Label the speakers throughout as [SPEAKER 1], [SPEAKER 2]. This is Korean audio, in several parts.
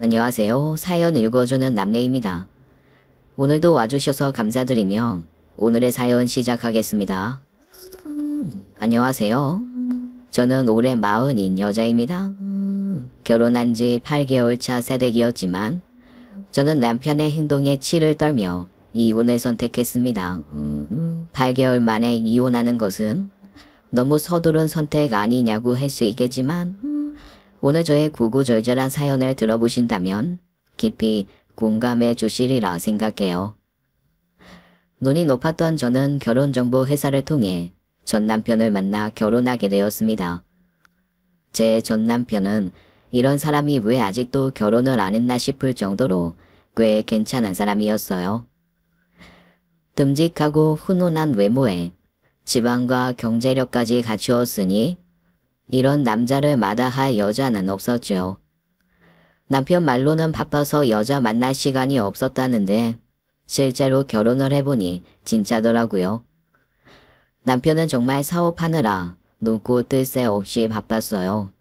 [SPEAKER 1] 안녕하세요. 사연 읽어주는 남래입니다. 오늘도 와주셔서 감사드리며 오늘의 사연 시작하겠습니다. 안녕하세요. 저는 올해 40인 여자입니다. 결혼한 지 8개월 차 새댁이었지만 저는 남편의 행동에 치를 떨며 이혼을 선택했습니다. 8개월 만에 이혼하는 것은 너무 서두른 선택 아니냐고 할 수 있겠지만 오늘 저의 구구절절한 사연을 들어보신다면 깊이 공감해 주시리라 생각해요. 눈이 높았던 저는 결혼정보 회사를 통해 전 남편을 만나 결혼하게 되었습니다. 제 전 남편은 이런 사람이 왜 아직도 결혼을 안 했나 싶을 정도로 꽤 괜찮은 사람이었어요. 듬직하고 훈훈한 외모에 지방과 경제력까지 갖추었으니 이런 남자를 마다할 여자는 없었죠. 남편 말로는 바빠서 여자 만날 시간이 없었다는데 실제로 결혼을 해보니 진짜더라고요. 남편은 정말 사업하느라 눈코 뜰 새 없이 바빴어요.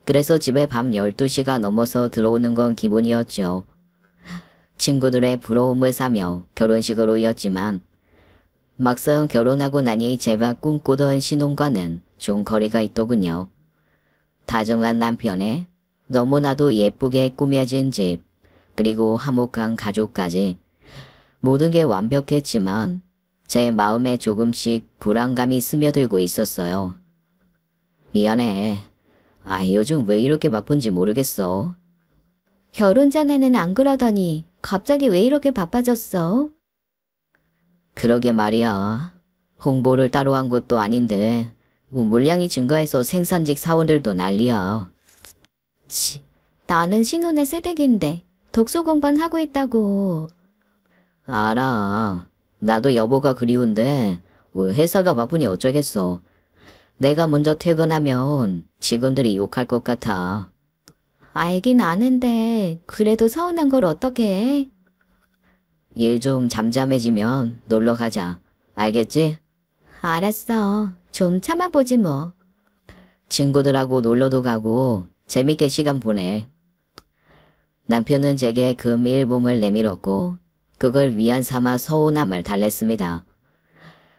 [SPEAKER 1] 그래서 집에 밤 12시가 넘어서 들어오는 건 기본이었죠. 친구들의 부러움을 사며 결혼식으로였지만 막상 결혼하고 나니 제가 꿈꾸던 신혼과는 좀 거리가 있더군요. 다정한 남편에 너무나도 예쁘게 꾸며진 집, 그리고 화목한 가족까지 모든 게 완벽했지만 제 마음에 조금씩 불안감이 스며들고 있었어요. 미안해. 요즘 왜 이렇게 바쁜지 모르겠어.
[SPEAKER 2] 결혼 전에는 안 그러더니 갑자기 왜 이렇게 바빠졌어?
[SPEAKER 1] 그러게 말이야. 홍보를 따로 한 것도 아닌데 물량이 증가해서 생산직 사원들도 난리야.
[SPEAKER 2] 나는 신혼의 새댁인데 독서 공부하고 있다고.
[SPEAKER 1] 알아. 나도 여보가 그리운데 회사가 바쁘니 어쩌겠어. 내가 먼저 퇴근하면 직원들이 욕할 것 같아.
[SPEAKER 2] 알긴 아는데 그래도 서운한 걸 어떡해?
[SPEAKER 1] 일 좀 잠잠해지면 놀러 가자. 알겠지?
[SPEAKER 2] 알았어. 좀 참아보지 뭐.
[SPEAKER 1] 친구들하고 놀러도 가고 재밌게 시간 보내. 남편은 제게 금일봉을 내밀었고 그걸 위안 삼아 서운함을 달랬습니다.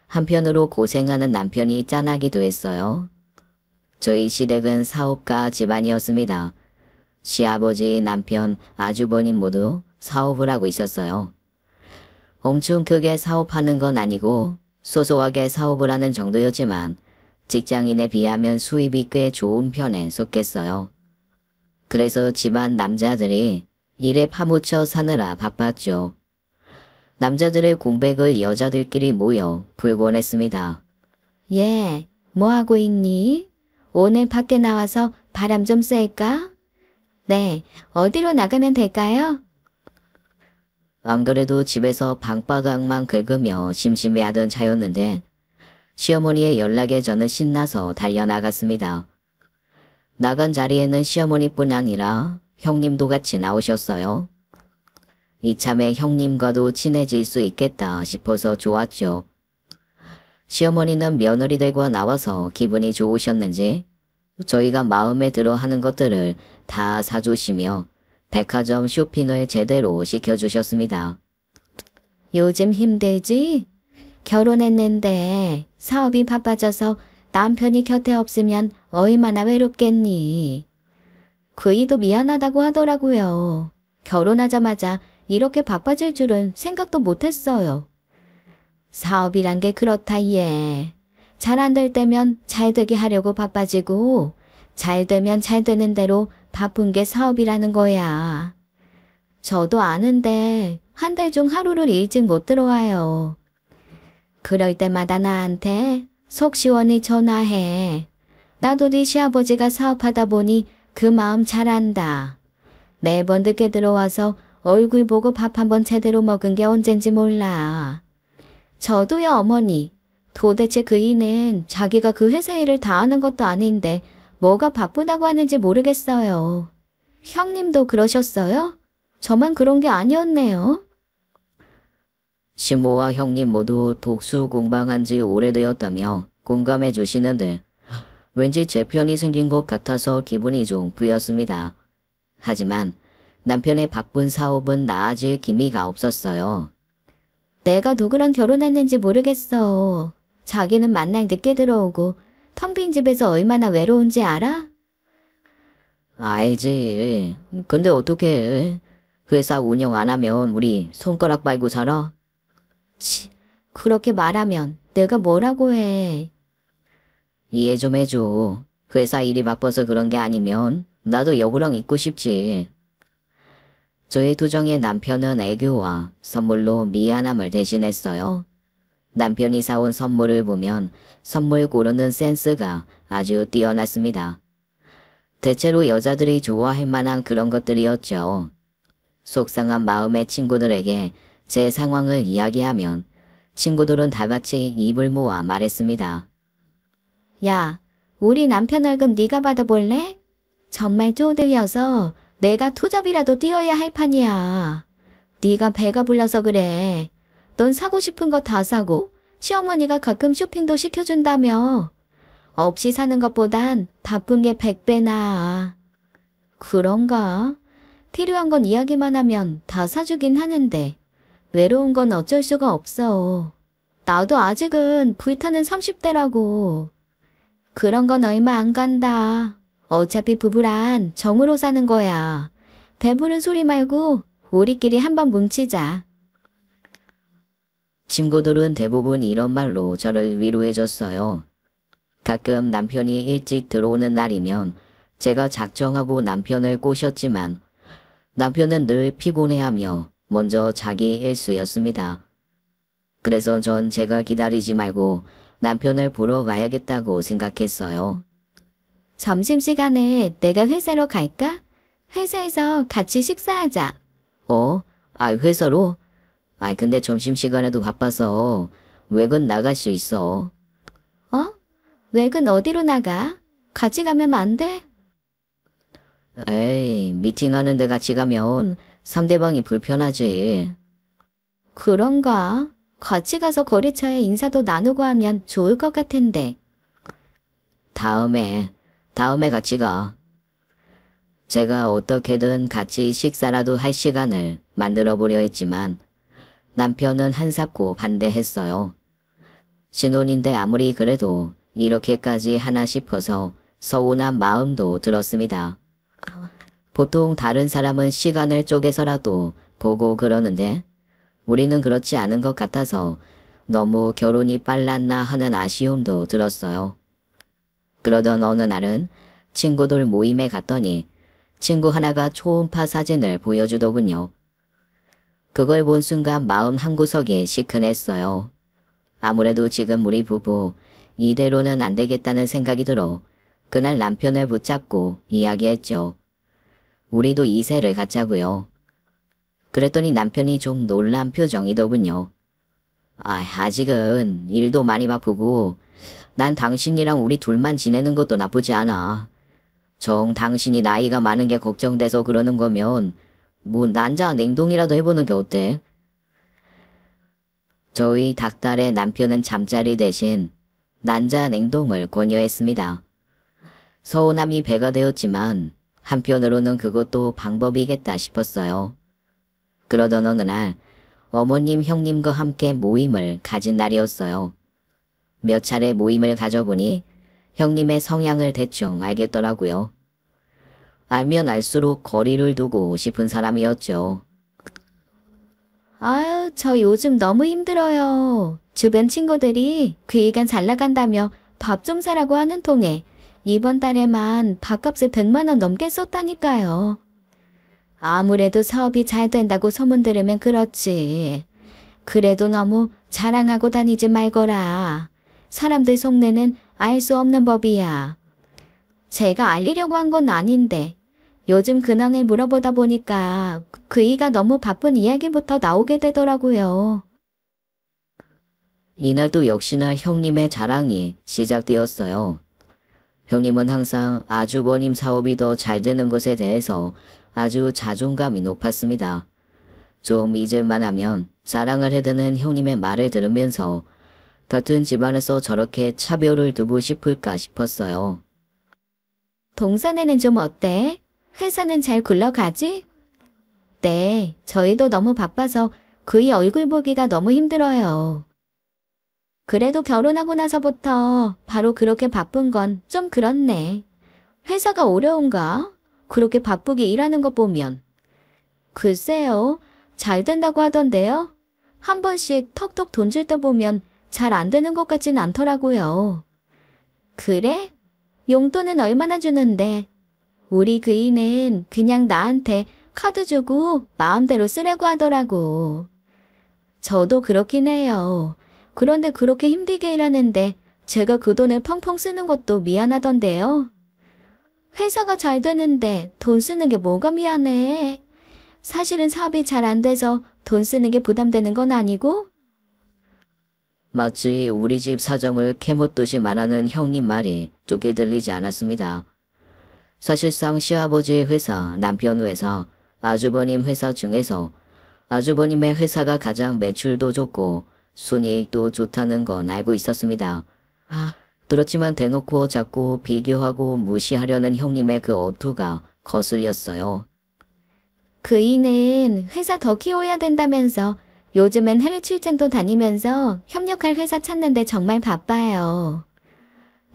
[SPEAKER 1] 한편으로 고생하는 남편이 짠하기도 했어요. 저희 시댁은 사업가 집안이었습니다. 시아버지, 남편, 아주버님 모두 사업을 하고 있었어요. 엄청 크게 사업하는 건 아니고 소소하게 사업을 하는 정도였지만 직장인에 비하면 수입이 꽤 좋은 편에 속했어요. 그래서 집안 남자들이 일에 파묻혀 사느라 바빴죠. 남자들의 공백을 여자들끼리 모여 불곤 했습니다.
[SPEAKER 2] 얘, 뭐 하고 있니? 오늘 밖에 나와서 바람 좀 쐴까? 네, 어디로 나가면 될까요?
[SPEAKER 1] 안 그래도 집에서 방바닥만 긁으며 심심해하던 차였는데 시어머니의 연락에 저는 신나서 달려나갔습니다. 나간 자리에는 시어머니뿐 아니라 형님도 같이 나오셨어요. 이참에 형님과도 친해질 수 있겠다 싶어서 좋았죠. 시어머니는 며느리들과 나와서 기분이 좋으셨는지 저희가 마음에 들어 하는 것들을 다 사주시며 백화점 쇼핑을 제대로 시켜주셨습니다.
[SPEAKER 2] 요즘 힘들지? 결혼했는데 사업이 바빠져서 남편이 곁에 없으면 얼마나 외롭겠니? 그이도 미안하다고 하더라고요. 결혼하자마자 이렇게 바빠질 줄은 생각도 못했어요. 사업이란 게 그렇다 얘. 잘 안 될 때면 잘 되게 하려고 바빠지고 잘 되면 잘 되는 대로 바쁜 게 사업이라는 거야. 저도 아는데 한 달 중 하루를 일찍 못 들어와요. 그럴 때마다 나한테 속 시원히 전화해. 나도 네 시아버지가 사업하다 보니 그 마음 잘 안다. 매번 늦게 들어와서 얼굴 보고 밥 한번 제대로 먹은 게 언젠지 몰라. 저도요 어머니. 도대체 그이는 자기가 그 회사 일을 다 하는 것도 아닌데 뭐가 바쁘다고 하는지 모르겠어요. 형님도 그러셨어요? 저만 그런 게 아니었네요.
[SPEAKER 1] 시모와 형님 모두 독수 공방한 지 오래되었다며 공감해 주시는데 왠지 제 편이 생긴 것 같아서 기분이 좀 부였습니다. 하지만 남편의 바쁜 사업은 나아질 기미가 없었어요.
[SPEAKER 2] 내가 누구랑 결혼했는지 모르겠어. 자기는 만날 늦게 들어오고 텅 빈 집에서 얼마나 외로운지 알아?
[SPEAKER 1] 알지. 근데 어떡해. 회사 운영 안 하면 우리 손가락 빨고 살아?
[SPEAKER 2] 치, 그렇게 말하면 내가 뭐라고 해.
[SPEAKER 1] 이해 좀 해줘. 회사 일이 바빠서 그런 게 아니면 나도 여보랑 있고 싶지. 저의 투정에 남편은 애교와 선물로 미안함을 대신했어요. 남편이 사온 선물을 보면 선물 고르는 센스가 아주 뛰어났습니다. 대체로 여자들이 좋아할 만한 그런 것들이었죠. 속상한 마음의 친구들에게 제 상황을 이야기하면 친구들은 다 같이 입을 모아 말했습니다.
[SPEAKER 2] 야, 우리 남편 월급 네가 받아볼래? 정말 쪼들려서 내가 투잡이라도 뛰어야 할 판이야. 네가 배가 불러서 그래. 넌 사고 싶은 거 다 사고 시어머니가 가끔 쇼핑도 시켜준다며. 없이 사는 것보단 바쁜 게 100배 나아. 그런가? 필요한 건 이야기만 하면 다 사주긴 하는데 외로운 건 어쩔 수가 없어. 나도 아직은 불타는 30대라고. 그런 건 얼마 안 간다. 어차피 부부란 정으로 사는 거야. 배부른 소리 말고 우리끼리 한번 뭉치자.
[SPEAKER 1] 친구들은 대부분 이런 말로 저를 위로해줬어요. 가끔 남편이 일찍 들어오는 날이면 제가 작정하고 남편을 꼬셨지만 남편은 늘 피곤해하며 먼저 자기 일수였습니다. 그래서 전 제가 기다리지 말고 남편을 보러 가야겠다고 생각했어요.
[SPEAKER 2] 점심시간에 내가 회사로 갈까? 회사에서 같이 식사하자.
[SPEAKER 1] 회사로? 근데 점심시간에도 바빠서 외근 나갈 수 있어.
[SPEAKER 2] 외근 어디로 나가? 같이 가면 안 돼?
[SPEAKER 1] 에이, 미팅하는데 같이 가면 상대방이 불편하지.
[SPEAKER 2] 그런가? 같이 가서 거래처에 인사도 나누고 하면 좋을 것 같은데.
[SPEAKER 1] 다음에 같이 가. 제가 어떻게든 같이 식사라도 할 시간을 만들어 보려 했지만 남편은 한사코 반대했어요. 신혼인데 아무리 그래도 이렇게까지 하나 싶어서 서운한 마음도 들었습니다. 보통 다른 사람은 시간을 쪼개서라도 보고 그러는데 우리는 그렇지 않은 것 같아서 너무 결혼이 빨랐나 하는 아쉬움도 들었어요. 그러던 어느 날은 친구들 모임에 갔더니 친구 하나가 초음파 사진을 보여주더군요. 그걸 본 순간 마음 한구석이 시큰했어요. 아무래도 지금 우리 부부 이대로는 안 되겠다는 생각이 들어 그날 남편을 붙잡고 이야기했죠. 우리도 2세를 갖자고요. 그랬더니 남편이 좀 놀란 표정이더군요. 아직은 일도 많이 바쁘고 난 당신이랑 우리 둘만 지내는 것도 나쁘지 않아. 정 당신이 나이가 많은 게 걱정돼서 그러는 거면 뭐 난자 냉동이라도 해보는 게 어때? 저희 닭달의 남편은 잠자리 대신 난자 냉동을 권유했습니다. 서운함이 배가 되었지만 한편으로는 그것도 방법이겠다 싶었어요. 그러던 어느 날 어머님 형님과 함께 모임을 가진 날이었어요. 몇 차례 모임을 가져보니 형님의 성향을 대충 알겠더라고요. 알면 알수록 거리를 두고 싶은 사람이었죠.
[SPEAKER 2] 아유, 저 요즘 너무 힘들어요. 주변 친구들이 귀가 잘 나간다며 밥 좀 사라고 하는 통에 이번 달에만 밥값을 100만 원 넘게 썼다니까요. 아무래도 사업이 잘 된다고 소문 들으면 그렇지. 그래도 너무 자랑하고 다니지 말거라. 사람들 속내는 알 수 없는 법이야. 제가 알리려고 한 건 아닌데 요즘 근황을 물어보다 보니까 그이가 너무 바쁜 이야기부터 나오게 되더라고요.
[SPEAKER 1] 이날도 역시나 형님의 자랑이 시작되었어요. 형님은 항상 아주버님 사업이 더 잘 되는 것에 대해서 아주 자존감이 높았습니다. 좀 잊을만 하면 자랑을 해대는 형님의 말을 들으면서 같은 집안에서 저렇게 차별을 두고 싶을까 싶었어요.
[SPEAKER 2] 동산에는 좀 어때? 회사는 잘 굴러가지? 때 저희도 너무 바빠서 그이 얼굴 보기가 너무 힘들어요. 그래도 결혼하고 나서부터 바로 그렇게 바쁜 건 좀 그렇네. 회사가 어려운가? 그렇게 바쁘게 일하는 거 보면. 글쎄요. 잘 된다고 하던데요. 한 번씩 턱턱 돈 줄 때 보면 잘 안 되는 것 같진 않더라고요. 그래? 용돈은 얼마나 주는데? 우리 그이는 그냥 나한테 카드 주고 마음대로 쓰라고 하더라고. 저도 그렇긴 해요. 그런데 그렇게 힘들게 일하는데 제가 그 돈을 펑펑 쓰는 것도 미안하던데요. 회사가 잘 되는데 돈 쓰는 게 뭐가 미안해. 사실은 사업이 잘 안 돼서 돈 쓰는 게 부담되는 건 아니고.
[SPEAKER 1] 마치 우리 집 사정을 캐묻듯이 말하는 형님 말이 좋게 들리지 않았습니다. 사실상 시아버지 회사, 남편 회사, 아주버님 회사 중에서 아주버님의 회사가 가장 매출도 좋고 순이익도 좋다는 건 알고 있었습니다. 그렇지만 대놓고 자꾸 비교하고 무시하려는 형님의 그 어투가 거슬렸어요.
[SPEAKER 2] 그이는 회사 더 키워야 된다면서 요즘엔 해외 출장도 다니면서 협력할 회사 찾는데 정말 바빠요.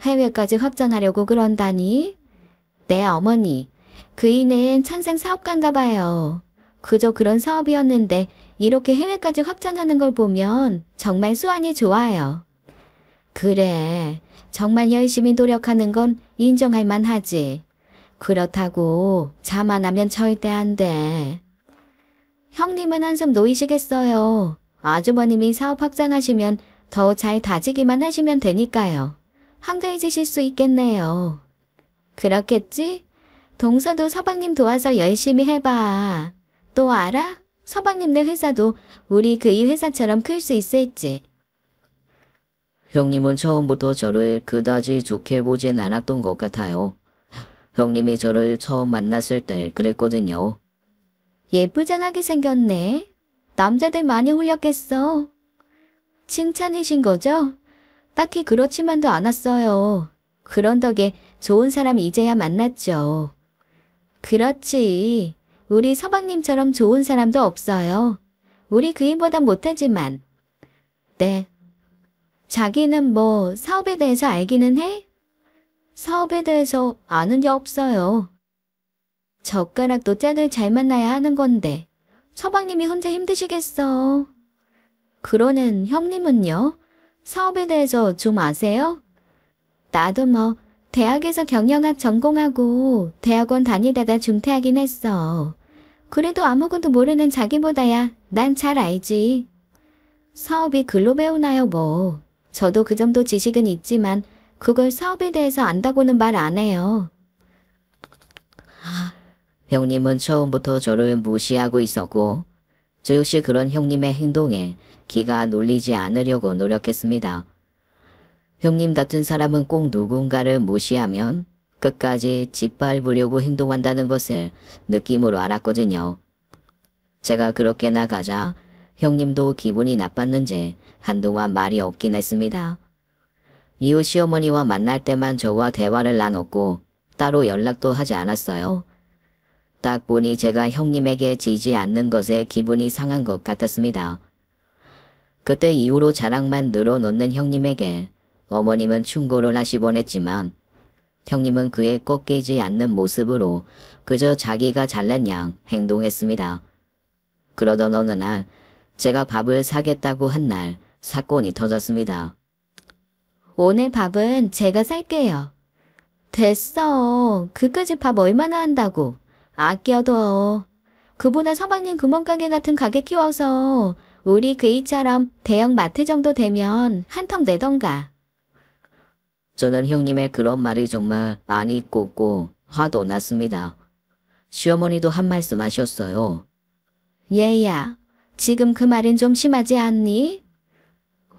[SPEAKER 2] 해외까지 확장하려고 그런다니? 네, 어머니. 그이는 천생 사업가인가 봐요. 그저 그런 사업이었는데 이렇게 해외까지 확장하는 걸 보면 정말 수완이 좋아요. 그래, 정말 열심히 노력하는 건 인정할 만하지. 그렇다고 자만하면 절대 안 돼. 형님은 한숨 놓이시겠어요. 아주버님이 사업 확장하시면 더 잘 다지기만 하시면 되니까요. 한가해지실 수 있겠네요. 그렇겠지? 동서도 서방님 도와서 열심히 해봐. 또 알아? 서방님네 회사도 우리 그이 회사처럼 클 수 있을지.
[SPEAKER 1] 형님은 처음부터 저를 그다지 좋게 보진 않았던 것 같아요. 형님이 저를 처음 만났을 때 그랬거든요.
[SPEAKER 2] 예쁘장하게 생겼네. 남자들 많이 홀렸겠어. 칭찬이신 거죠? 딱히 그렇지만도 않았어요. 그런 덕에 좋은 사람 이제야 만났죠. 그렇지. 우리 서방님처럼 좋은 사람도 없어요. 우리 그이보다 못하지만. 네. 자기는 뭐 사업에 대해서 알기는 해? 사업에 대해서 아는 게 없어요. 젓가락도 짝을 잘 만나야 하는 건데 서방님이 혼자 힘드시겠어. 그러는 형님은요? 사업에 대해서 좀 아세요? 나도 뭐 대학에서 경영학 전공하고 대학원 다니다가 중퇴하긴 했어. 그래도 아무것도 모르는 자기보다야 난 잘 알지. 사업이 글로 배우나요 뭐. 저도 그 정도 지식은 있지만 그걸 사업에 대해서 안다고는 말 안 해요.
[SPEAKER 1] 형님은 처음부터 저를 무시하고 있었고 저 역시 그런 형님의 행동에 기가 눌리지 않으려고 노력했습니다. 형님 같은 사람은 꼭 누군가를 무시하면 끝까지 짓밟으려고 행동한다는 것을 느낌으로 알았거든요. 제가 그렇게 나가자 형님도 기분이 나빴는지 한동안 말이 없긴 했습니다. 이후 시어머니와 만날 때만 저와 대화를 나눴고 따로 연락도 하지 않았어요. 딱 보니 제가 형님에게 지지 않는 것에 기분이 상한 것 같았습니다. 그때 이후로 자랑만 늘어놓는 형님에게 어머님은 충고를 하시곤 했지만 형님은 그에 꺾이지 않는 모습으로 그저 자기가 잘난 양 행동했습니다. 그러던 어느 날 제가 밥을 사겠다고 한 날 사건이 터졌습니다.
[SPEAKER 2] 오늘 밥은 제가 살게요. 됐어. 그까짓 밥 얼마나 한다고. 아껴둬. 그보다 서방님 구멍가게 같은 가게 키워서 우리 그이처럼 대형 마트 정도 되면 한턱 내던가.
[SPEAKER 1] 저는 형님의 그런 말이 정말 많이 꽂고 화도 났습니다. 시어머니도 한 말씀 하셨어요.
[SPEAKER 2] 얘야, 지금 그 말은 좀 심하지 않니?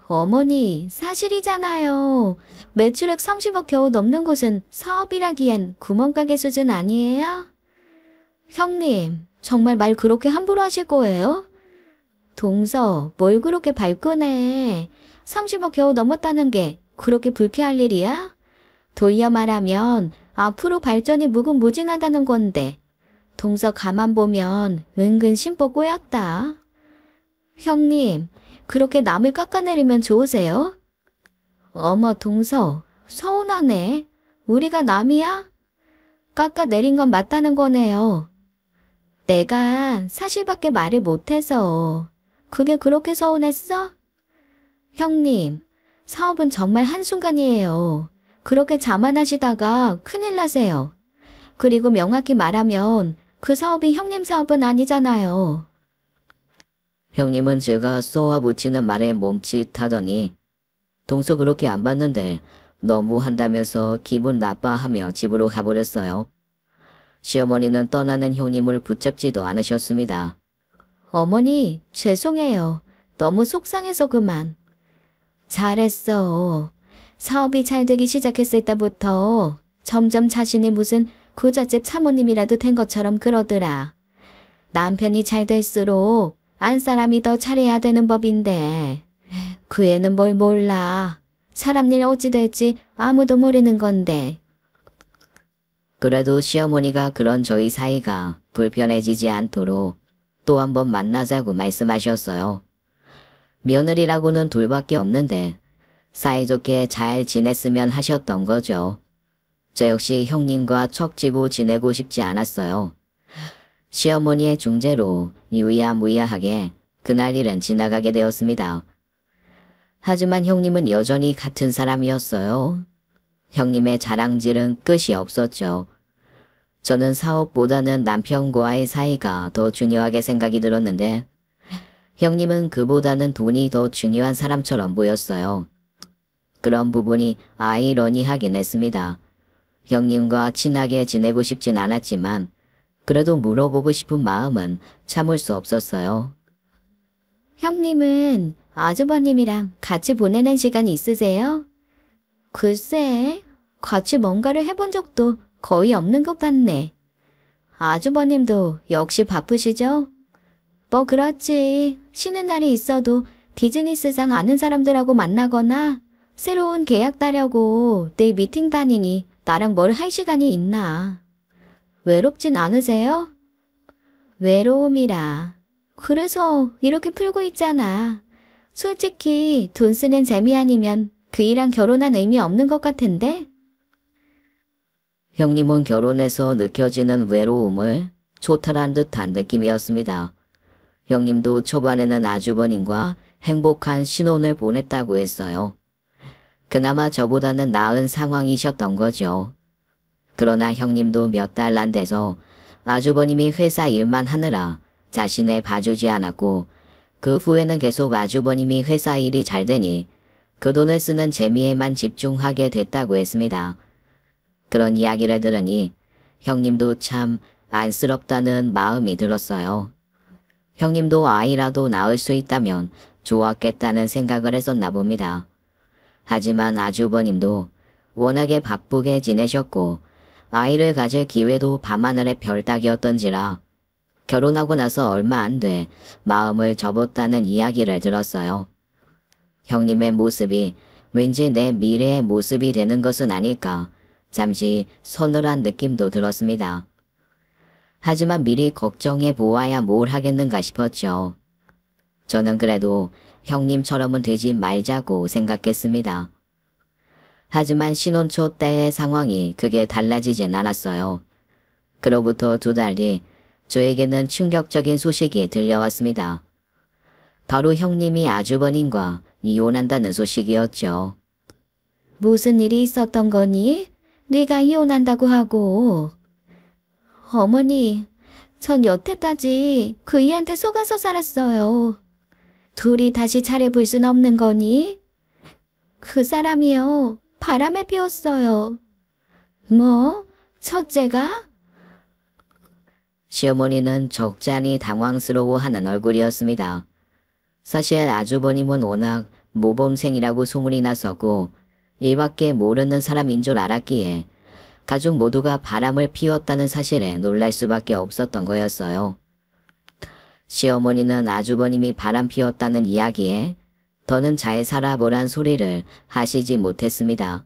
[SPEAKER 2] 어머니, 사실이잖아요. 매출액 30억 겨우 넘는 곳은 사업이라기엔 구멍가게 수준 아니에요? 형님, 정말 말 그렇게 함부로 하실 거예요? 동서, 뭘 그렇게 발끈해. 30억 겨우 넘었다는 게 그렇게 불쾌할 일이야? 돌려 말하면 앞으로 발전이 무궁무진하다는 건데 동서 가만 보면 은근 심보 꼬였다. 형님, 그렇게 남을 깎아내리면 좋으세요? 어머, 동서, 서운하네. 우리가 남이야? 깎아내린 건 맞다는 거네요. 내가 사실밖에 말을 못해서 그게 그렇게 서운했어? 형님, 사업은 정말 한순간이에요. 그렇게 자만하시다가 큰일 나세요. 그리고 명확히 말하면 그 사업이 형님 사업은 아니잖아요.
[SPEAKER 1] 형님은 제가 쏘아붙이는 말에 몸짓하더니 동서 그렇게 안 봤는데 너무 한다면서 기분 나빠하며 집으로 가버렸어요. 시어머니는 떠나는 형님을 붙잡지도 않으셨습니다.
[SPEAKER 2] 어머니, 죄송해요. 너무 속상해서 그만. 잘했어. 사업이 잘 되기 시작했을 때부터 점점 자신이 무슨 부잣집 사모님이라도 된 것처럼 그러더라. 남편이 잘 될수록 안 사람이 더 잘해야 되는 법인데 그 애는 뭘 몰라. 사람 일 어찌 될지 아무도 모르는 건데.
[SPEAKER 1] 그래도 시어머니가 그런 저희 사이가 불편해지지 않도록 또 한 번 만나자고 말씀하셨어요. 며느리라고는 둘밖에 없는데 사이좋게 잘 지냈으면 하셨던 거죠. 저 역시 형님과 척지고 지내고 싶지 않았어요. 시어머니의 중재로 유야무야하게 그날 일은 지나가게 되었습니다. 하지만 형님은 여전히 같은 사람이었어요. 형님의 자랑질은 끝이 없었죠. 저는 사업보다는 남편과의 사이가 더 중요하게 생각이 들었는데 형님은 그보다는 돈이 더 중요한 사람처럼 보였어요. 그런 부분이 아이러니하긴 했습니다. 형님과 친하게 지내고 싶진 않았지만 그래도 물어보고 싶은 마음은 참을 수 없었어요.
[SPEAKER 2] 형님은 아주버님이랑 같이 보내는 시간 있으세요? 글쎄, 같이 뭔가를 해본 적도 거의 없는 것 같네. 아주버님도 역시 바쁘시죠? 뭐 그렇지. 쉬는 날이 있어도 비즈니스상 아는 사람들하고 만나거나 새로운 계약 따려고 내일 미팅 다니니 나랑 뭘 할 시간이 있나. 외롭진 않으세요? 외로움이라. 그래서 이렇게 풀고 있잖아. 솔직히 돈 쓰는 재미 아니면 그 일랑 결혼한 의미 없는 것 같은데?
[SPEAKER 1] 형님은 결혼해서 느껴지는 외로움을 초탈한 듯한 느낌이었습니다. 형님도 초반에는 아주버님과 행복한 신혼을 보냈다고 했어요. 그나마 저보다는 나은 상황이셨던 거죠. 그러나 형님도 몇 달 안 돼서 아주버님이 회사 일만 하느라 자신을 봐주지 않았고 그 후에는 계속 아주버님이 회사 일이 잘 되니 그 돈을 쓰는 재미에만 집중하게 됐다고 했습니다. 그런 이야기를 들으니 형님도 참 안쓰럽다는 마음이 들었어요. 형님도 아이라도 낳을 수 있다면 좋았겠다는 생각을 했었나 봅니다. 하지만 아주버님도 워낙에 바쁘게 지내셨고 아이를 가질 기회도 밤하늘의 별따기였던지라 결혼하고 나서 얼마 안 돼 마음을 접었다는 이야기를 들었어요. 형님의 모습이 왠지 내 미래의 모습이 되는 것은 아닐까 잠시 서늘한 느낌도 들었습니다. 하지만 미리 걱정해 보아야 뭘 하겠는가 싶었죠. 저는 그래도 형님처럼은 되지 말자고 생각했습니다. 하지만 신혼 초 때의 상황이 크게 달라지진 않았어요. 그로부터 2달 뒤 저에게는 충격적인 소식이 들려왔습니다. 바로 형님이 아주버님과 이혼한다는 소식이었죠.
[SPEAKER 2] 무슨 일이 있었던 거니? 네가 이혼한다고 하고. 어머니, 전 여태까지 그이한테 속아서 살았어요. 둘이 다시 차려볼 순 없는 거니? 그 사람이요, 바람에 피웠어요. 뭐? 첫째가?
[SPEAKER 1] 시어머니는 적잖이 당황스러워하는 얼굴이었습니다. 사실 아주버님은 워낙 모범생이라고 소문이 났었고 이밖에 모르는 사람인 줄 알았기에 가족 모두가 바람을 피웠다는 사실에 놀랄 수밖에 없었던 거였어요. 시어머니는 아주버님이 바람 피웠다는 이야기에 더는 잘 살아보란 소리를 하시지 못했습니다.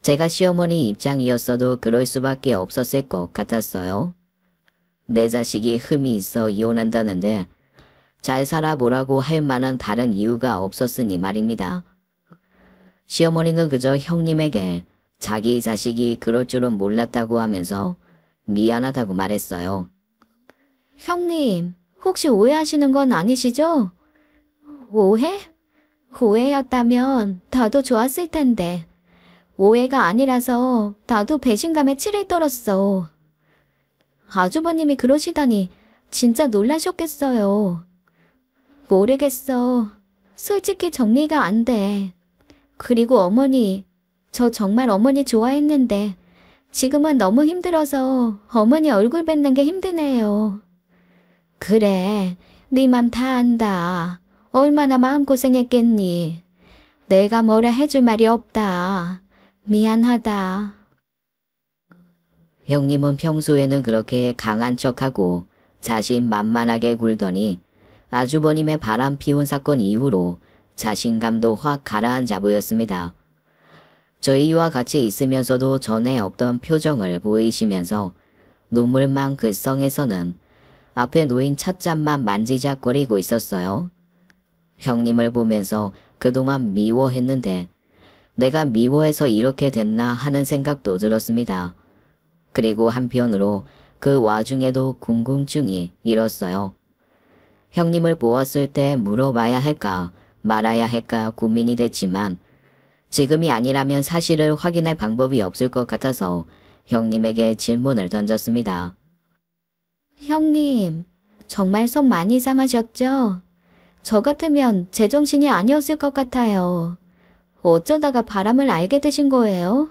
[SPEAKER 1] 제가 시어머니 입장이었어도 그럴 수밖에 없었을 것 같았어요. 내 자식이 흠이 있어 이혼한다는데 잘 살아보라고 할 만한 다른 이유가 없었으니 말입니다. 시어머니는 그저 형님에게 자기 자식이 그럴 줄은 몰랐다고 하면서 미안하다고 말했어요.
[SPEAKER 2] 형님, 혹시 오해하시는 건 아니시죠? 오해? 오해였다면 나도 좋았을 텐데. 오해가 아니라서 나도 배신감에 치를 떨었어. 아주버님이 그러시다니 진짜 놀라셨겠어요. 모르겠어. 솔직히 정리가 안 돼. 그리고 어머니, 저 정말 어머니 좋아했는데 지금은 너무 힘들어서 어머니 얼굴 뵙는 게 힘드네요. 그래, 네 맘 다 안다. 얼마나 마음고생했겠니. 내가 뭐라 해줄 말이 없다. 미안하다.
[SPEAKER 1] 형님은 평소에는 그렇게 강한 척하고 자신만만하게 굴더니 아주버님의 바람 피운 사건 이후로 자신감도 확 가라앉아 보였습니다. 저희와 같이 있으면서도 전에 없던 표정을 보이시면서 눈물만 글썽해서는 앞에 놓인 찻잔만 만지작거리고 있었어요. 형님을 보면서 그동안 미워했는데 내가 미워해서 이렇게 됐나 하는 생각도 들었습니다. 그리고 한편으로 그 와중에도 궁금증이 일었어요. 형님을 보았을 때 물어봐야 할까 말아야 할까 고민이 됐지만 지금이 아니라면 사실을 확인할 방법이 없을 것 같아서 형님에게 질문을 던졌습니다.
[SPEAKER 2] 형님, 정말 속 많이 상하셨죠? 저 같으면 제정신이 아니었을 것 같아요. 어쩌다가 바람을 알게 되신 거예요?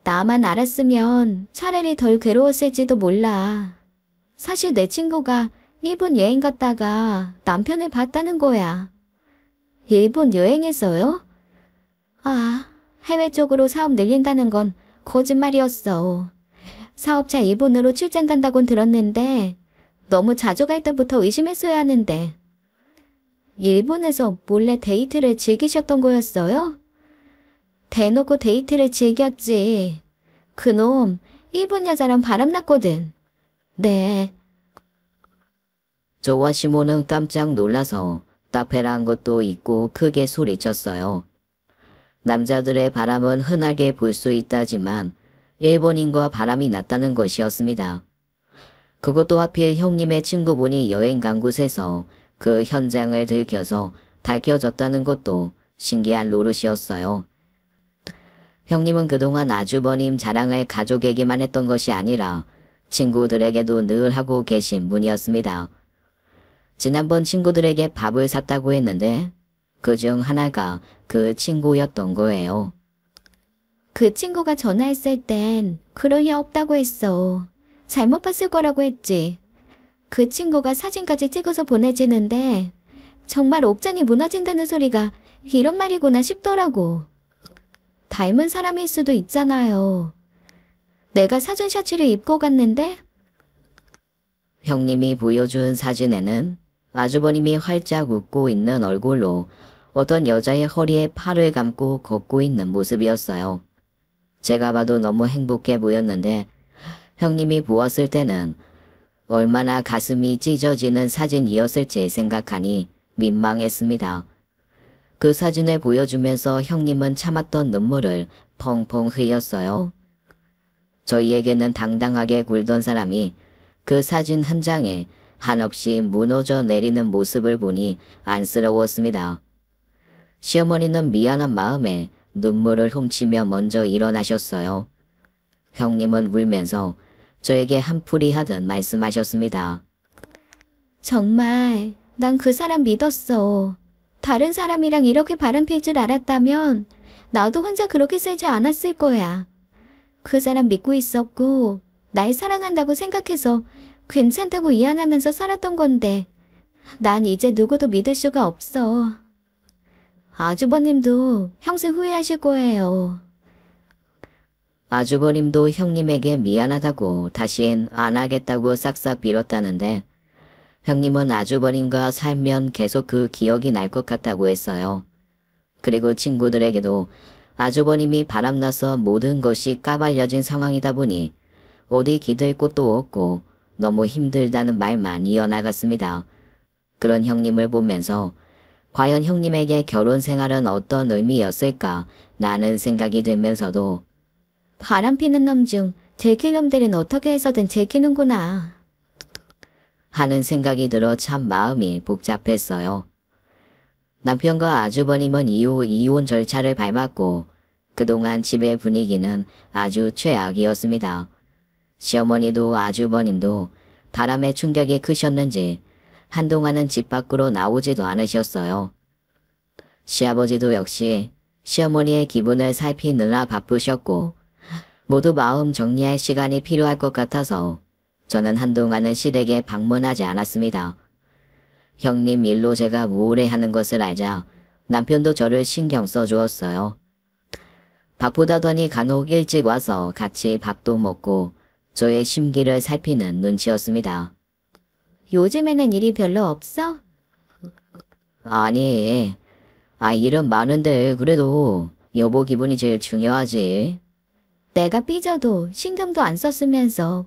[SPEAKER 2] 나만 알았으면 차라리 덜 괴로웠을지도 몰라. 사실 내 친구가 일본 여행 갔다가 남편을 봤다는 거야. 일본 여행에서요? 아, 해외 쪽으로 사업 늘린다는 건 거짓말이었어. 사업차 일본으로 출장 간다곤 들었는데 너무 자주 갈 때부터 의심했어야 하는데. 일본에서 몰래 데이트를 즐기셨던 거였어요? 대놓고 데이트를 즐겼지. 그놈 일본 여자랑 바람났거든. 네.
[SPEAKER 1] 저와 시모는 깜짝 놀라서 따페란 것도 있고 크게 소리쳤어요. 남자들의 바람은 흔하게 볼 수 있다지만 일본인과 바람이 났다는 것이었습니다. 그것도 하필 형님의 친구분이 여행 간 곳에서 그 현장을 들켜서 밝혀졌다는 것도 신기한 노릇이었어요. 형님은 그동안 아주버님 자랑을 가족에게만 했던 것이 아니라 친구들에게도 늘 하고 계신 분이었습니다. 지난번 친구들에게 밥을 샀다고 했는데 그중 하나가 그 친구였던 거예요.
[SPEAKER 2] 그 친구가 전화했을 땐 그럴 리 없다고 했어. 잘못 봤을 거라고 했지. 그 친구가 사진까지 찍어서 보내지는데 정말 옥장이 무너진다는 소리가 이런 말이구나 싶더라고. 닮은 사람일 수도 있잖아요. 내가 사준 셔츠를 입고 갔는데
[SPEAKER 1] 형님이 보여준 사진에는 아주버님이 활짝 웃고 있는 얼굴로 어떤 여자의 허리에 팔을 감고 걷고 있는 모습이었어요. 제가 봐도 너무 행복해 보였는데 형님이 보았을 때는 얼마나 가슴이 찢어지는 사진이었을지 생각하니 민망했습니다. 그 사진을 보여주면서 형님은 참았던 눈물을 펑펑 흘렸어요. 저희에게는 당당하게 굴던 사람이 그 사진 한 장에 한없이 무너져 내리는 모습을 보니 안쓰러웠습니다. 시어머니는 미안한 마음에 눈물을 훔치며 먼저 일어나셨어요. 형님은 울면서 저에게 한풀이 하듯 말씀하셨습니다.
[SPEAKER 2] 정말 난 그 사람 믿었어. 다른 사람이랑 이렇게 바람필 줄 알았다면 나도 혼자 그렇게 살지 않았을 거야. 그 사람 믿고 있었고 날 사랑한다고 생각해서 괜찮다고 위안하면서 살았던 건데 난 이제 누구도 믿을 수가 없어. 아주버님도 평생 후회하실 거예요.
[SPEAKER 1] 아주버님도 형님에게 미안하다고 다시는 안 하겠다고 싹싹 빌었다는데 형님은 아주버님과 살면 계속 그 기억이 날 것 같다고 했어요. 그리고 친구들에게도 아주버님이 바람나서 모든 것이 까발려진 상황이다 보니 어디 기댈 곳도 없고 너무 힘들다는 말만 이어나갔습니다. 그런 형님을 보면서 과연 형님에게 결혼 생활은 어떤 의미였을까 라는 생각이 들면서도
[SPEAKER 2] 바람피는 놈 중 들킬 놈들은 어떻게 해서든 들키는구나
[SPEAKER 1] 하는 생각이 들어 참 마음이 복잡했어요. 남편과 아주버님은 이후 이혼 절차를 밟았고 그동안 집의 분위기는 아주 최악이었습니다. 시어머니도 아주버님도 바람의 충격이 크셨는지 한동안은 집 밖으로 나오지도 않으셨어요. 시아버지도 역시 시어머니의 기분을 살피느라 바쁘셨고 모두 마음 정리할 시간이 필요할 것 같아서 저는 한동안은 시댁에 방문하지 않았습니다. 형님 일로 제가 우울해하는 것을 알자 남편도 저를 신경 써주었어요. 바쁘다더니 간혹 일찍 와서 같이 밥도 먹고 저의 심기를 살피는 눈치였습니다.
[SPEAKER 2] 요즘에는 일이 별로 없어?
[SPEAKER 1] 아니, 일은 많은데 그래도 여보 기분이 제일 중요하지.
[SPEAKER 2] 내가 삐져도 신경도 안 썼으면서